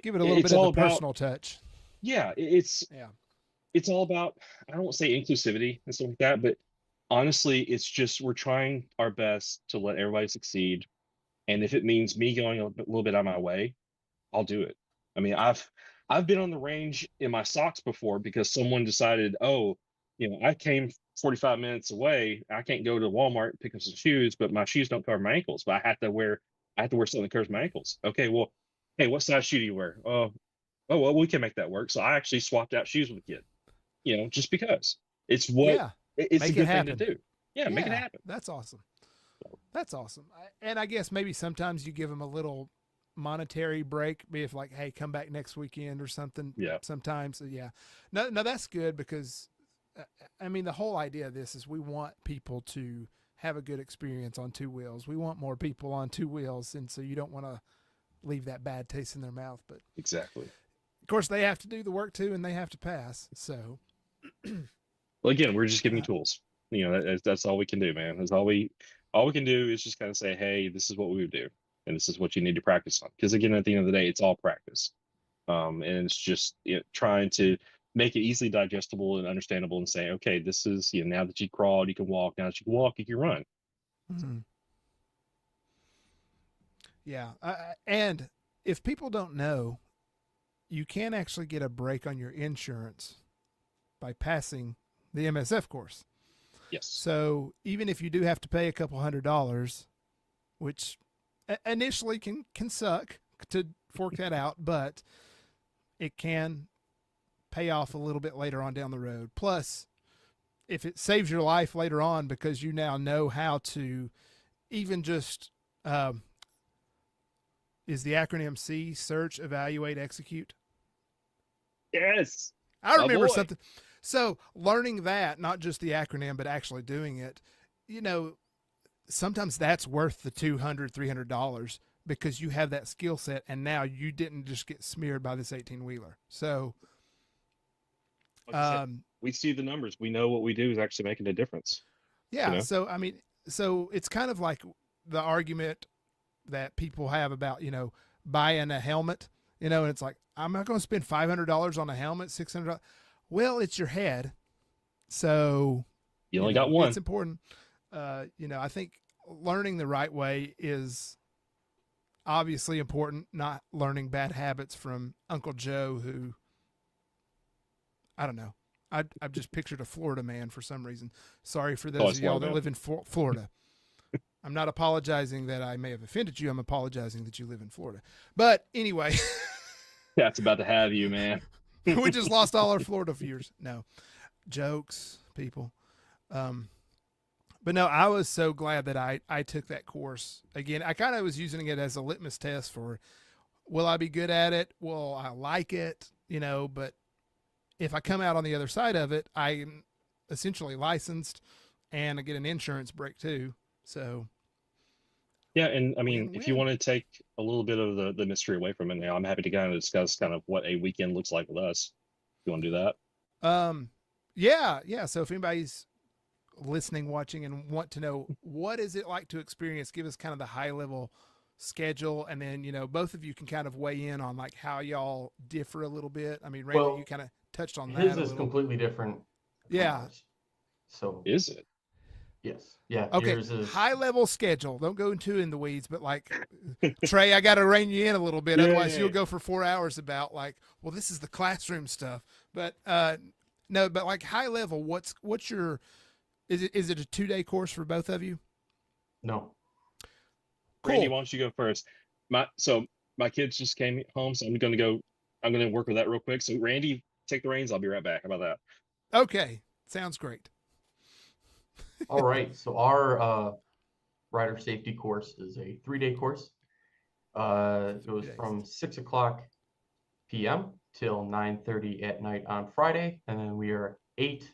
Give it a little bit of the personal touch. Yeah, it's all about, I don't want to say inclusivity and stuff like that, but honestly, it's just we're trying our best to let everybody succeed. And if it means me going a little bit out of my way, I'll do it. I mean, I've been on the range in my socks before because someone decided, oh, I came 45 minutes away. I can't go to Walmart and pick up some shoes, but my shoes don't cover my ankles. But I have to wear something that covers my ankles. Okay, well, hey, what size shoe do you wear? Oh, well, we can make that work. So I actually swapped out shoes with a kid, just because it's it's a good thing to do. Yeah, make it happen. That's awesome. That's awesome. And I guess maybe sometimes you give them a little monetary break, be if like, hey, come back next weekend or something. Yeah. Sometimes. Yeah. No, that's good, because I mean, the whole idea of this is we want people to have a good experience on 2 wheels. We want more people on 2 wheels. And so you don't want to leave that bad taste in their mouth, but exactly. Of course they have to do the work too, and they have to pass. So, well, again, we're just giving you tools. That's all we can do, man. That's all we can do is just kind of say, hey, this is what we would do, and this is what you need to practice on. Because again, at the end of the day, it's all practice, and it's just trying to make it easily digestible and understandable, and say, okay, this is now that you crawled, you can walk. Now that you can walk, you can run. Mm-hmm. Yeah, and if people don't know, you can actually get a break on your insurance by passing the MSF course. Yes. So even if you do have to pay a couple $100s, which initially can suck to fork that out, but it can pay off a little bit later on down the road. Plus, if it saves your life later on because you now know how to even just is the acronym C, search, evaluate, execute? Yes. I remember boy. something. So learning that, not just the acronym, but actually doing it, you know, sometimes that's worth the $200, $300 because you have that skill set and now you didn't just get smeared by this 18-wheeler. So, Like I said, we see the numbers. We know what we do is actually making a difference. yeah. You know? So, I mean, so it's kind of like the argument that people have about, you know, buying a helmet, you know, and it's like, I'm not going to spend $500 on a helmet, $600. Well, it's your head. So You only got one. It's important. You know, I think learning the right way is obviously important, not learning bad habits from Uncle Joe, who, I don't know. I've just pictured a Florida man for some reason. Sorry for those of y'all that live in Florida. I'm not apologizing that I may have offended you. I'm apologizing that you live in Florida. But anyway. That's about to have you, man. We just lost all our Florida viewers. No. Jokes, people. But no, I was so glad that I took that course. Again, I kind of was using it as a litmus test for, will I be good at it? Will I like it? You know, but if I come out on the other side of it, I'm essentially licensed and I get an insurance break too. So yeah, and I mean, win-win. if you want to take a little bit of the mystery away from it now, I'm happy to kind of discuss kind of what a weekend looks like with us. You want to do that? Yeah. So if anybody's listening, watching, and want to know what is it like to experience, give us kind of the high level schedule, and then, you know, both of you can kind of weigh in on like how y'all differ a little bit. I mean, Randy, you kind of touched on that. His is completely different. Yeah. So is it? Yes. Yeah. Okay. Is... high level schedule. Don't go into in the weeds, but like Trey, I got to rein you in a little bit. Otherwise you'll go for 4 hours about like, well, this is the classroom stuff. But no, but like high level, what's your, is it a 2-day course for both of you? No. Cool. Randy, why don't you go first? My kids just came home, so I'm gonna work with that real quick. So Randy, take the reins. I'll be right back. How about that? Okay. Sounds great. All right. So our rider safety course is a 3-day course. It goes from 6:00 p.m. till 9:30 at night on Friday, and then we are 8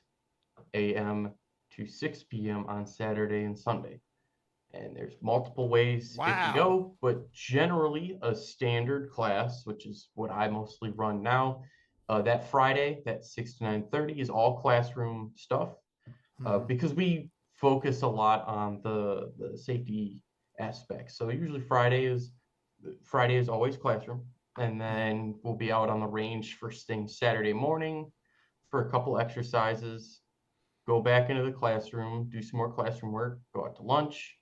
a.m. to 6 p.m. on Saturday and Sunday. And there's multiple ways it can go, but generally a standard class, which is what I mostly run now, that Friday, that 6 to 9:30 is all classroom stuff, because we focus a lot on the safety aspects. So usually Friday is always classroom, and then we'll be out on the range first thing Saturday morning for a couple exercises, go back into the classroom, do some more classroom work, go out to lunch.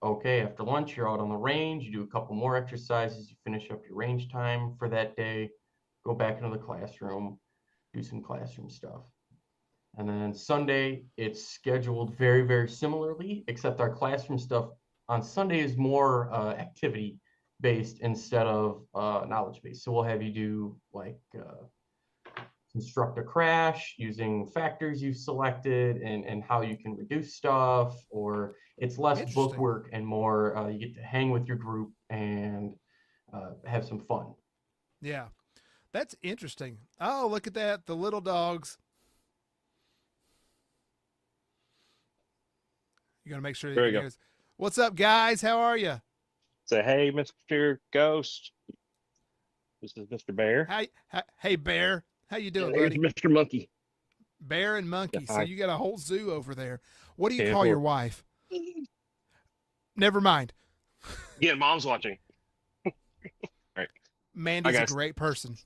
Okay, after lunch, you're out on the range, you do a couple more exercises, you finish up your range time for that day, go back into the classroom, do some classroom stuff. And then Sunday, it's scheduled very, very similarly, except our classroom stuff on Sunday is more activity based instead of knowledge based. So we'll have you do like construct a crash using factors you've selected and how you can reduce stuff, or it's less book work and more you get to hang with your group and have some fun. Yeah, that's interesting. Oh, look at that. The little dogs. You got to make sure There you go. What's up, guys? How are you? Say, hey, Mr. Ghost. This is Mr. Bear. Hey, Bear. How you doing, buddy? Mr. Monkey. Bear and Monkey. Yeah, so you got a whole zoo over there. What do you Yeah, call your wife? Never mind. Yeah, Mom's watching. All right. Mandy's a great person.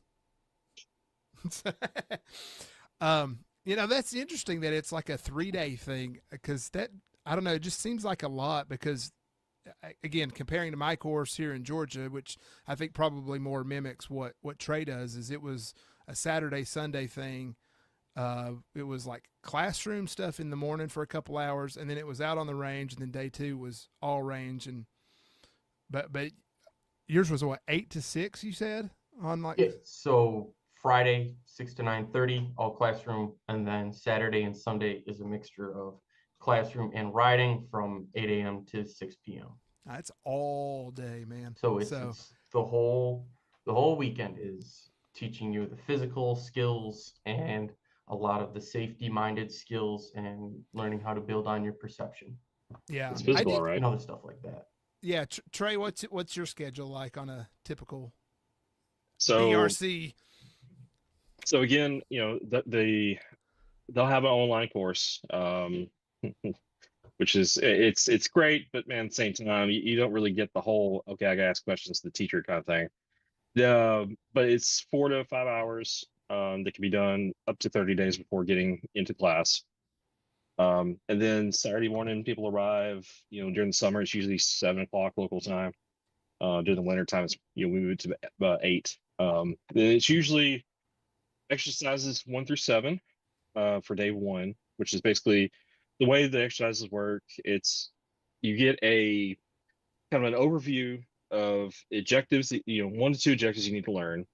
You know, that's interesting that it's like a 3-day thing, because that, I don't know, it just seems like a lot, because again, comparing to my course here in Georgia, which I think probably more mimics what Trey does, is it was a Saturday, Sunday thing. It was like classroom stuff in the morning for a couple hours, and then it was out on the range, and then day 2 was all range. And but yours was what, 8 to 6, you said? on like? Yeah, so Friday 6 to 9:30, all classroom, and then Saturday and Sunday is a mixture of classroom and riding from 8 a.m. to 6 p.m. It's all day, man. So So it's the whole weekend is teaching you the physical skills and a lot of the safety minded skills and learning how to build on your perception yeah, It's I physical, did. all right? and other stuff like that. Yeah, Trey, what's your schedule like on a typical So BRC? so again, they'll have an online course, which is it's great, but man, at the same time, you don't really get the whole okay, I gotta ask questions to the teacher kind of thing. But it's 4 to 5 hours that can be done up to 30 days before getting into class. And then Saturday morning, people arrive. During the summer, it's usually 7 o'clock local time. During the winter time, we move to about 8. Then it's usually exercises 1 through 7 for day one, which is basically the way the exercises work. It's you get a kind of an overview of objectives, 1 to 2 objectives you need to learn,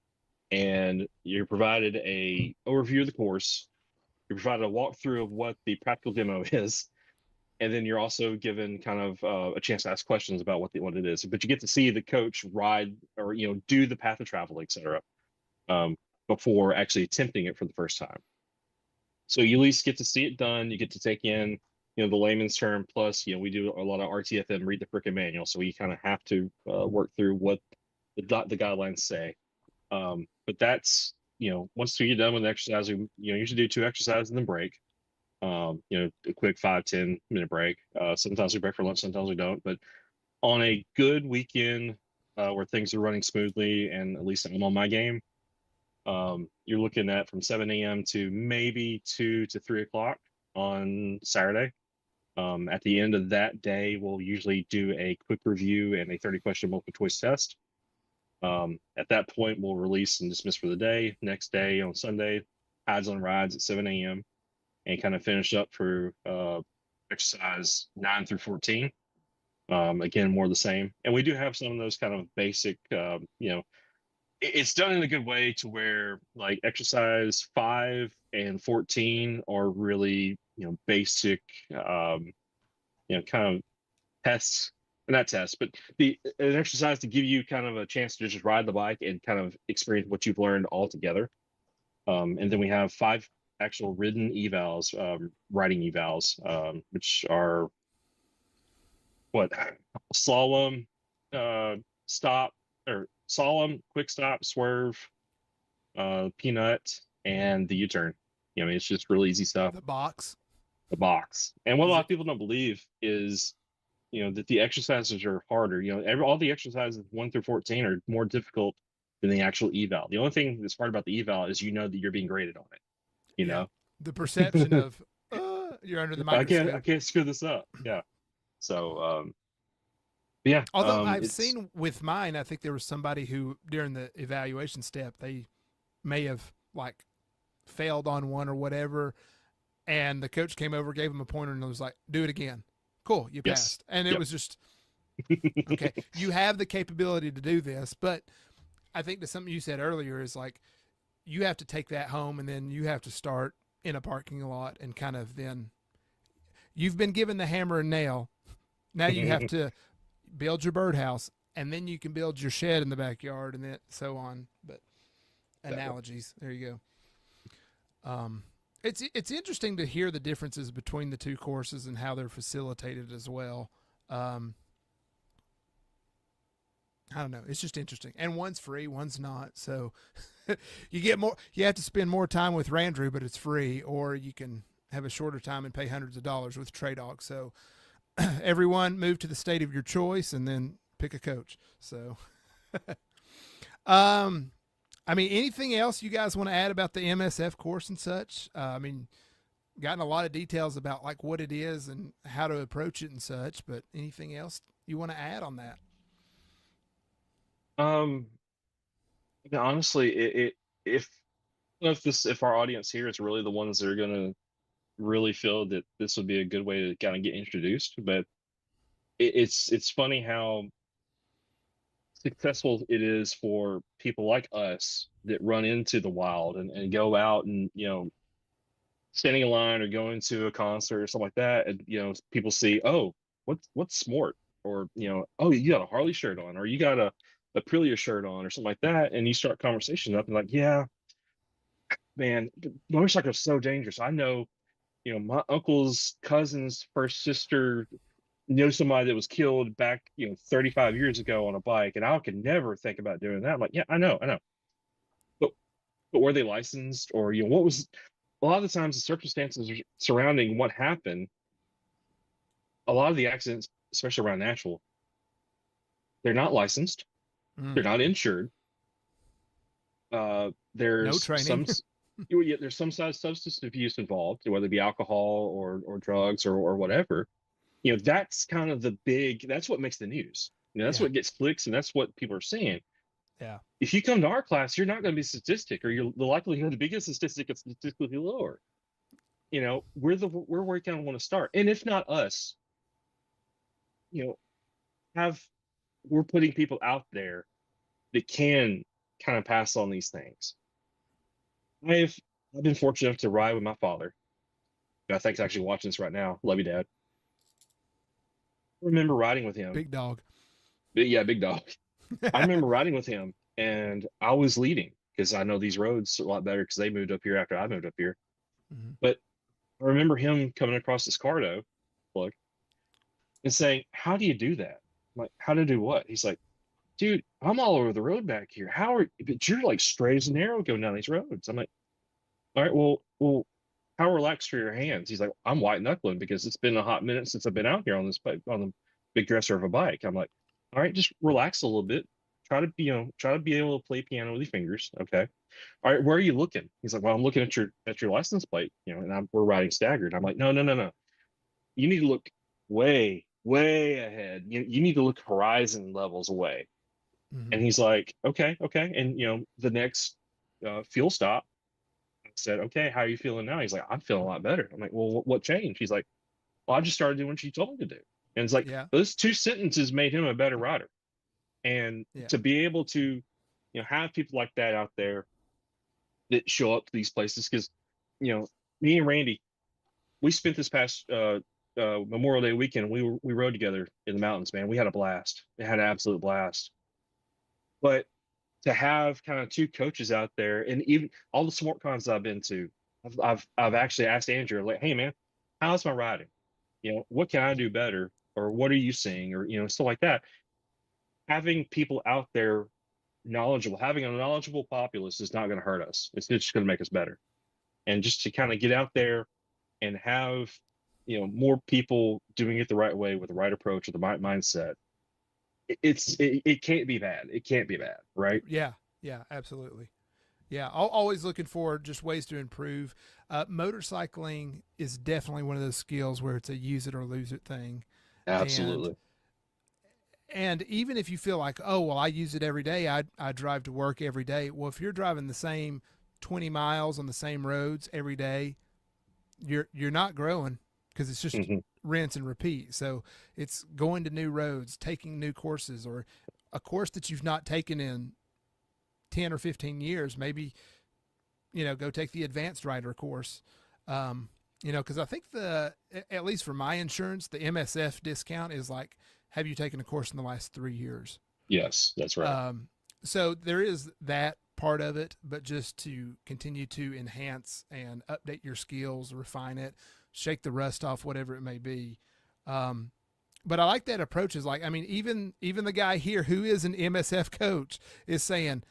and you're provided a overview of the course. You're provided a walkthrough of what the practical demo is, and then you're also given kind of a chance to ask questions about what it is. But you get to see the coach ride or do the path of travel, etc., um, before actually attempting it for the first time. So you at least get to see it done. You get to take in, the layman's term. Plus, we do a lot of RTFM, read the frickin' manual. So we kind of have to work through what the guidelines say. But that's, once we get done with the exercise, we usually do 2 exercises and then break. A quick 5-10 minute break. Sometimes we break for lunch, sometimes we don't. But on a good weekend where things are running smoothly and at least I'm on my game, you're looking at from 7 a.m. to maybe 2 to 3 o'clock on Saturday. At the end of that day, we'll usually do a quick review and a 30-question multiple choice test. At that point, we'll release and dismiss for the day. Next day on Sunday, hides on rides at 7 a.m. and kind of finish up for exercise 9 through 14. Again, more of the same. And we do have some of those kind of basic, it's done in a good way to where like exercise 5 and 14 are really, basic, kind of tests, not tests, but an exercise to give you kind of a chance to just ride the bike and kind of experience what you've learned all together. And then we have 5 actual ridden evals, riding evals, which are what slalom, stop, or slalom, quick stop, swerve, peanut, and the U-turn. It's just really easy stuff. The box. The box. And what a Is lot it- of people don't believe is, that the exercises are harder. All the exercises 1 through 14 are more difficult than the actual eval. The only thing that's hard about the eval is that you're being graded on it. You Yeah. know, The perception of you're under the I microscope. can't screw this up. Yeah. So yeah, Although I've it's seen with mine, I think there was somebody who during the evaluation step they may have like failed on one or whatever, and the coach came over, gave him a pointer, and was like, "Do it again." Cool, you yes, passed. And it yep. was just okay. You have the capability to do this, but I think to something you said earlier is like you have to take that home, and then you have to start in a parking lot and kind of then you've been given the hammer and nail. Now you have to build your birdhouse, and then you can build your shed in the backyard, and then so on. But analogies, there you go. It's interesting to hear the differences between the two courses and how they're facilitated as well. I don't know. It's just interesting, and one's free, one's not. So you get more. You have to spend more time with Randrew, but it's free, or you can have a shorter time and pay hundreds of dollars with Traedog. So everyone move to the state of your choice and then pick a coach. So, I mean, anything else you guys want to add about the MSF course and such? I mean, gotten a lot of details about like what it is and how to approach it and such, but anything else you want to add on that? um honestly, if our audience here is really the ones that are going to really feel that this would be a good way to kind of get introduced, but it's funny how successful it is for people like us that run into the wild and go out and, standing in line or going to a concert or something like that. And, people see, oh, what's smart? Or, oh, you got a Harley shirt on, or you got a Aprilia shirt on or something like that. And you start conversation up and like, yeah, man, motorcycles are so dangerous. I know, my uncle's cousin's first sister know somebody that was killed back, 35 years ago on a bike, and I could never think about doing that. I'm like, yeah, I know. But were they licensed, or what was a lot of the times the circumstances surrounding what happened, a lot of the accidents, especially around Nashville, they're not licensed, they're not insured. No There's training. there's some sort of substance abuse involved, whether it be alcohol or drugs or whatever. That's kind of that's what makes the news. That's Yeah. what gets clicks, and that's what people are seeing. Yeah. If you come to our class, you're not going to be a statistic, or the likelihood to be a statistic is statistically lower. We're where you kind of want to start. And if not us, you know, we're putting people out there that can kind of pass on these things. I've been fortunate enough to ride with my father. I think he's actually watching this right now. Love you, Dad. I remember riding with him. Big dog. Yeah, big dog. I remember riding with him, and I was leading because I know these roads a lot better because they moved up here after I moved up here. But I remember him coming across this Cardo plug and saying, "How do you do that?" I'm like, "How to do what?" He's like, "Dude, I'm all over the road back here. But you're like straight as an arrow going down these roads." I'm like, "All right, well, how relaxed are your hands?" He's like, "I'm white knuckling because it's been a hot minute since I've been out here on this bike, on the big dresser of a bike." I'm like, "All right, just relax a little bit. Try to be able to play piano with your fingers. Okay. All right, where are you looking?" He's like, "Well, I'm looking at your license plate, and we're riding staggered." I'm like, "No, no, no, no. You need to look way, way ahead. You need to look horizon levels away." And he's like, "Okay, okay." And the next fuel stop, I said, "Okay, how are you feeling now?" He's like, "I'm feeling a lot better." I'm like, "Well, what changed?" He's like, "Well, I just started doing what you told me to do." And it's like Yeah. those two sentences made him a better rider. And Yeah. to be able to, have people like that out there that show up to these places, because, me and Randy, we spent this past Memorial Day weekend. We rode together in the mountains, man. We had a blast. We had an absolute blast. But to have kind of two coaches out there, and even all the smart cons I've been to, I've actually asked Andrew, like, "Hey, man, how's my riding? What can I do better, or what are you seeing, or stuff like that." Having people out there knowledgeable, having a knowledgeable populace is not going to hurt us. It's just going to make us better. And just to kind of get out there and have, more people doing it the right way with the right approach with the right mindset, it can't be bad. It can't be bad, right? Yeah. Yeah. Absolutely. Yeah, always looking for just ways to improve. Motorcycling is definitely one of those skills where it's a use it or lose it thing. And Absolutely. and even if you feel like, oh well, I use it every day, I drive to work every day. Well, if you're driving the same 20 miles on the same roads every day, you're not growing because it's just Hmm. rinse and repeat. So it's going to new roads, taking new courses, or a course that you've not taken in 10 or 15 years. Maybe go take the advanced rider course. Because I think at least for my insurance, the MSF discount is like, have you taken a course in the last 3 years? Yes, that's right. So there is that part of it, but just to continue to enhance and update your skills, refine it, shake the rust off, whatever it may be. But I like that approach. Is like, I mean, even the guy here who is an MSF coach is saying,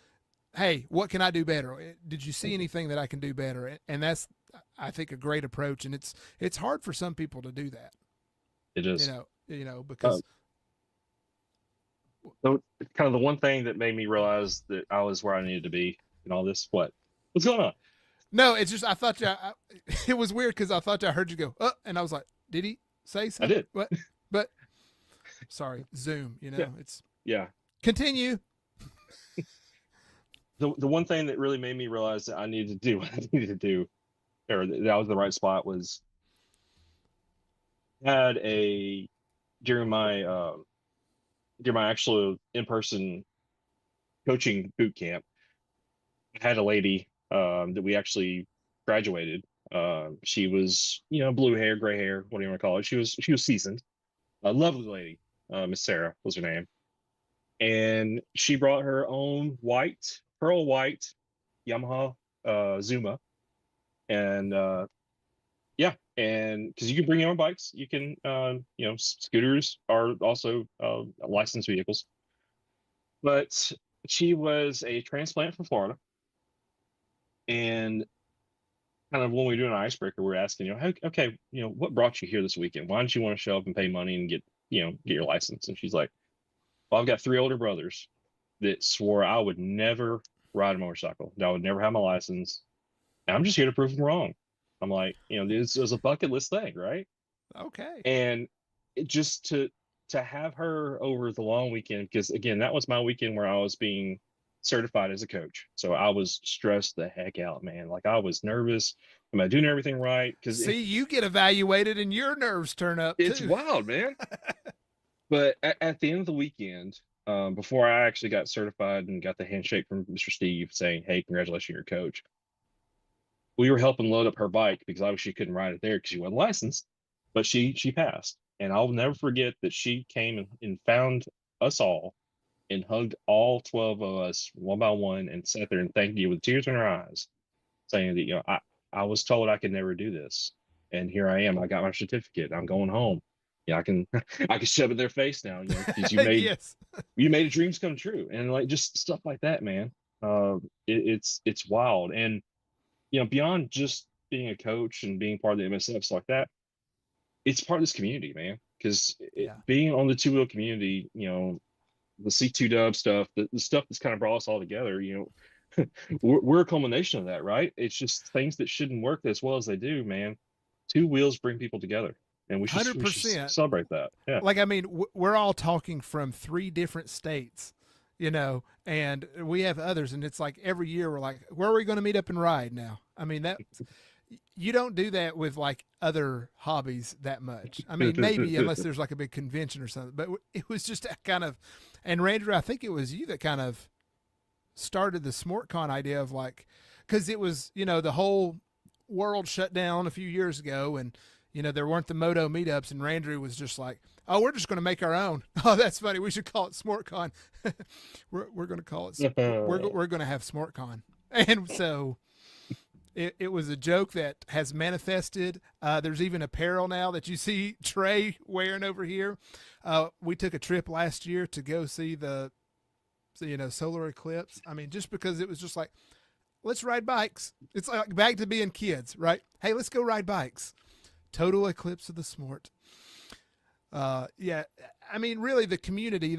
hey, what can I do better? Did you see anything that I can do better? And that's, I think, a great approach. And it's hard for some people to do that. It is. Because So kind of the one thing that made me realize that I was where I needed to be in all this. What's going on? no, it's just I thought it was weird because I thought I heard you go, and I was like, did he say something? I did. What? But sorry, Zoom. Yeah. It's Yeah. continue. The one thing that really made me realize that I needed to do what I needed to do, or that was the right spot, was had a during my actual in-person coaching boot camp, I had a lady that we actually graduated. She was, blue hair, gray hair, what do you want to call it? She was seasoned, a lovely lady. Miss Sarah was her name, and she brought her own pearl white Yamaha Zuma, and yeah, and because you can bring your own bikes, you can, scooters are also licensed vehicles. But she was a transplant from Florida, and kind of when we were doing an icebreaker, we are asking, okay, what brought you here this weekend? Why didn't you want to show up and pay money and get your license? And she's like, well, I've got 3 older brothers that swore I would never ride a motorcycle, that I would never have my license. And I'm just here to prove them wrong. I'm like, this was a bucket list thing, right? Okay. And it just to have her over the long weekend, because again, that was my weekend where I was being certified as a coach. So I was stressed the heck out, man. Like I was nervous. Am I doing everything right? Because see, you get evaluated and your nerves turn up. It's too. wild, man. But at the end of the weekend, before I actually got certified and got the handshake from Mr. Steve saying, "Hey, congratulations, you're a coach," we were helping load up her bike because obviously she couldn't ride it there because she wasn't licensed, but she passed. And I'll never forget that she came and found us all and hugged all 12 of us one by one and sat there and thanked you with tears in her eyes, saying that, I was told I could never do this. And here I am. I got my certificate. I'm going home. I can I can shove it in their face now, because you made yes. you made dreams come true. And like just stuff like that, man. It's wild. And beyond just being a coach and being part of the MSF, stuff like that, it's part of this community, man. Because being on the two-wheel community, the C2 Dub stuff, the stuff that's kind of brought us all together, we're a culmination of that, right? It's just things that shouldn't work as well as they do, man. Two wheels bring people together, and we should 100%. celebrate that. Yeah. Like, I mean, we're all talking from 3 different states, and we have others, and it's like every year we're like, where are we going to meet up and ride now? I mean, that you don't do that with like other hobbies that much. I mean, maybe unless there's like a big convention or something, but it was just a kind of, and Randrew, I think it was you that kind of started the SmortCon idea of like, because it was, the whole world shut down a few years ago, and there weren't the moto meetups, and Randrew was just like, oh, we're just going to make our own. Oh, that's funny. We should call it SmortCon. we're going to call it, we're going to have SmortCon. And so it was a joke that has manifested. There's even apparel now that you see Trey wearing over here. We took a trip last year to go see the solar eclipse. I mean, just because it was just like, let's ride bikes. It's like back to being kids, right? Hey, let's go ride bikes. Total eclipse of the Smort. Yeah, I mean, really, the community,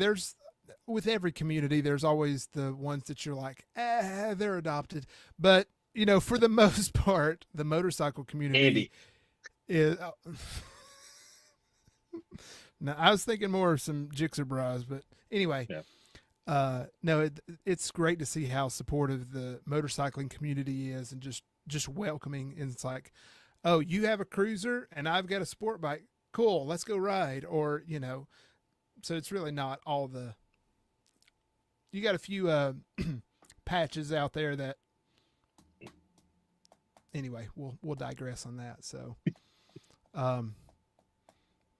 with every community, there's always the ones that you're like, they're adopted. But, for the most part, the motorcycle community Andy is. No, I was thinking more of some Jixer bras, but anyway. Yeah. No, it's great to see how supportive the motorcycling community is, and just welcoming. And it's like, oh, you have a cruiser and I've got a sport bike. Cool, let's go ride. Or, so it's really not all you got a few patches out there that, anyway, we'll digress on that. So,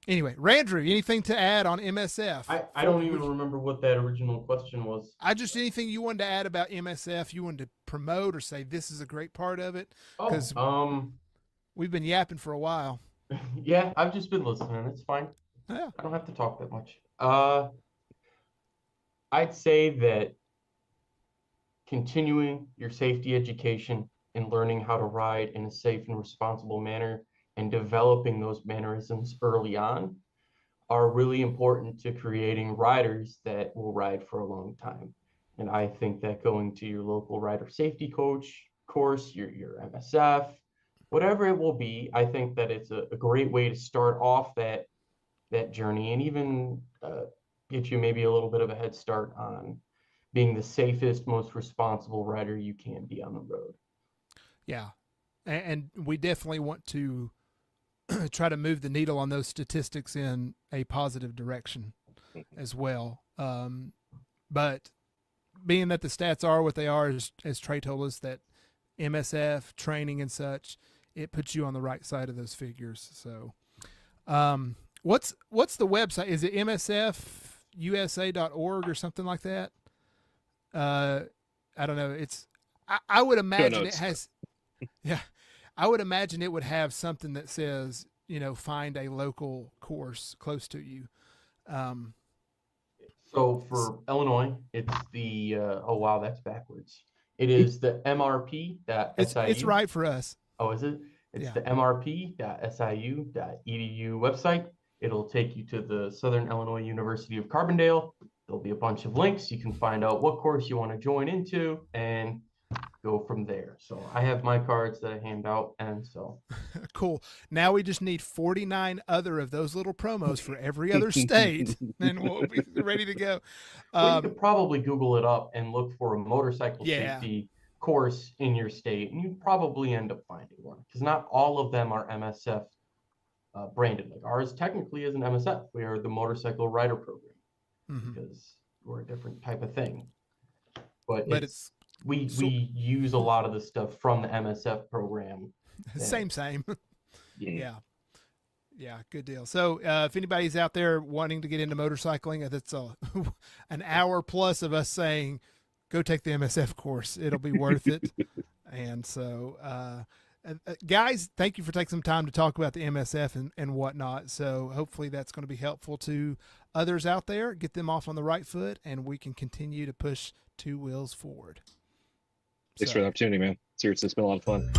anyway, Randrew, anything to add on MSF? I don't even remember what that original question was. Anything you wanted to add about MSF, you wanted to promote or say this is a great part of it? Because we've been yapping for a while. Yeah, I've just been listening. It's fine. Yeah. I don't have to talk that much. I'd say that continuing your safety education and learning how to ride in a safe and responsible manner and developing those mannerisms early on are really important to creating riders that will ride for a long time. And I think that going to your local rider safety coach course, your MSF, whatever it will be, I think that it's a great way to start off that journey, and even get you maybe a little bit of a head start on being the safest, most responsible rider you can be on the road. Yeah. And we definitely want to try to move the needle on those statistics in a positive direction as well. But being that the stats are what they are, as Trey told us, that MSF training and such, it puts you on the right side of those figures. So, what's the website? Is it msfusa.org or something like that? I don't know. I would imagine it has, yeah, I would imagine it would have something that says, find a local course close to you. So for Illinois, it's the oh wow, that's backwards. It is the MRP.siu. It's right for us. Oh, is it? It's the MRP.siu.edu website. It'll take you to the Southern Illinois University of Carbondale. There'll be a bunch of links. You can find out what course you want to join into and go from there. So I have my cards that I hand out, and so cool. Now we just need 49 other of those little promos for every other state, and we'll be ready to go. Well, you could probably Google it up and look for a motorcycle safety course in your state, and you'd probably end up finding one, because not all of them are MSF branded. Like ours technically is an MSF. We are the motorcycle rider program, because we're a different type of thing. But it's we use a lot of the stuff from the MSF program. Same. Yeah, good deal. So if anybody's out there wanting to get into motorcycling, that's an hour plus of us saying, go take the MSF course. It'll be worth it. And so, guys, thank you for taking some time to talk about the MSF and whatnot. So hopefully that's going to be helpful to others out there, get them off on the right foot, and we can continue to push Two Wheels forward. Thanks for the opportunity, man. Seriously, it's been a lot of fun.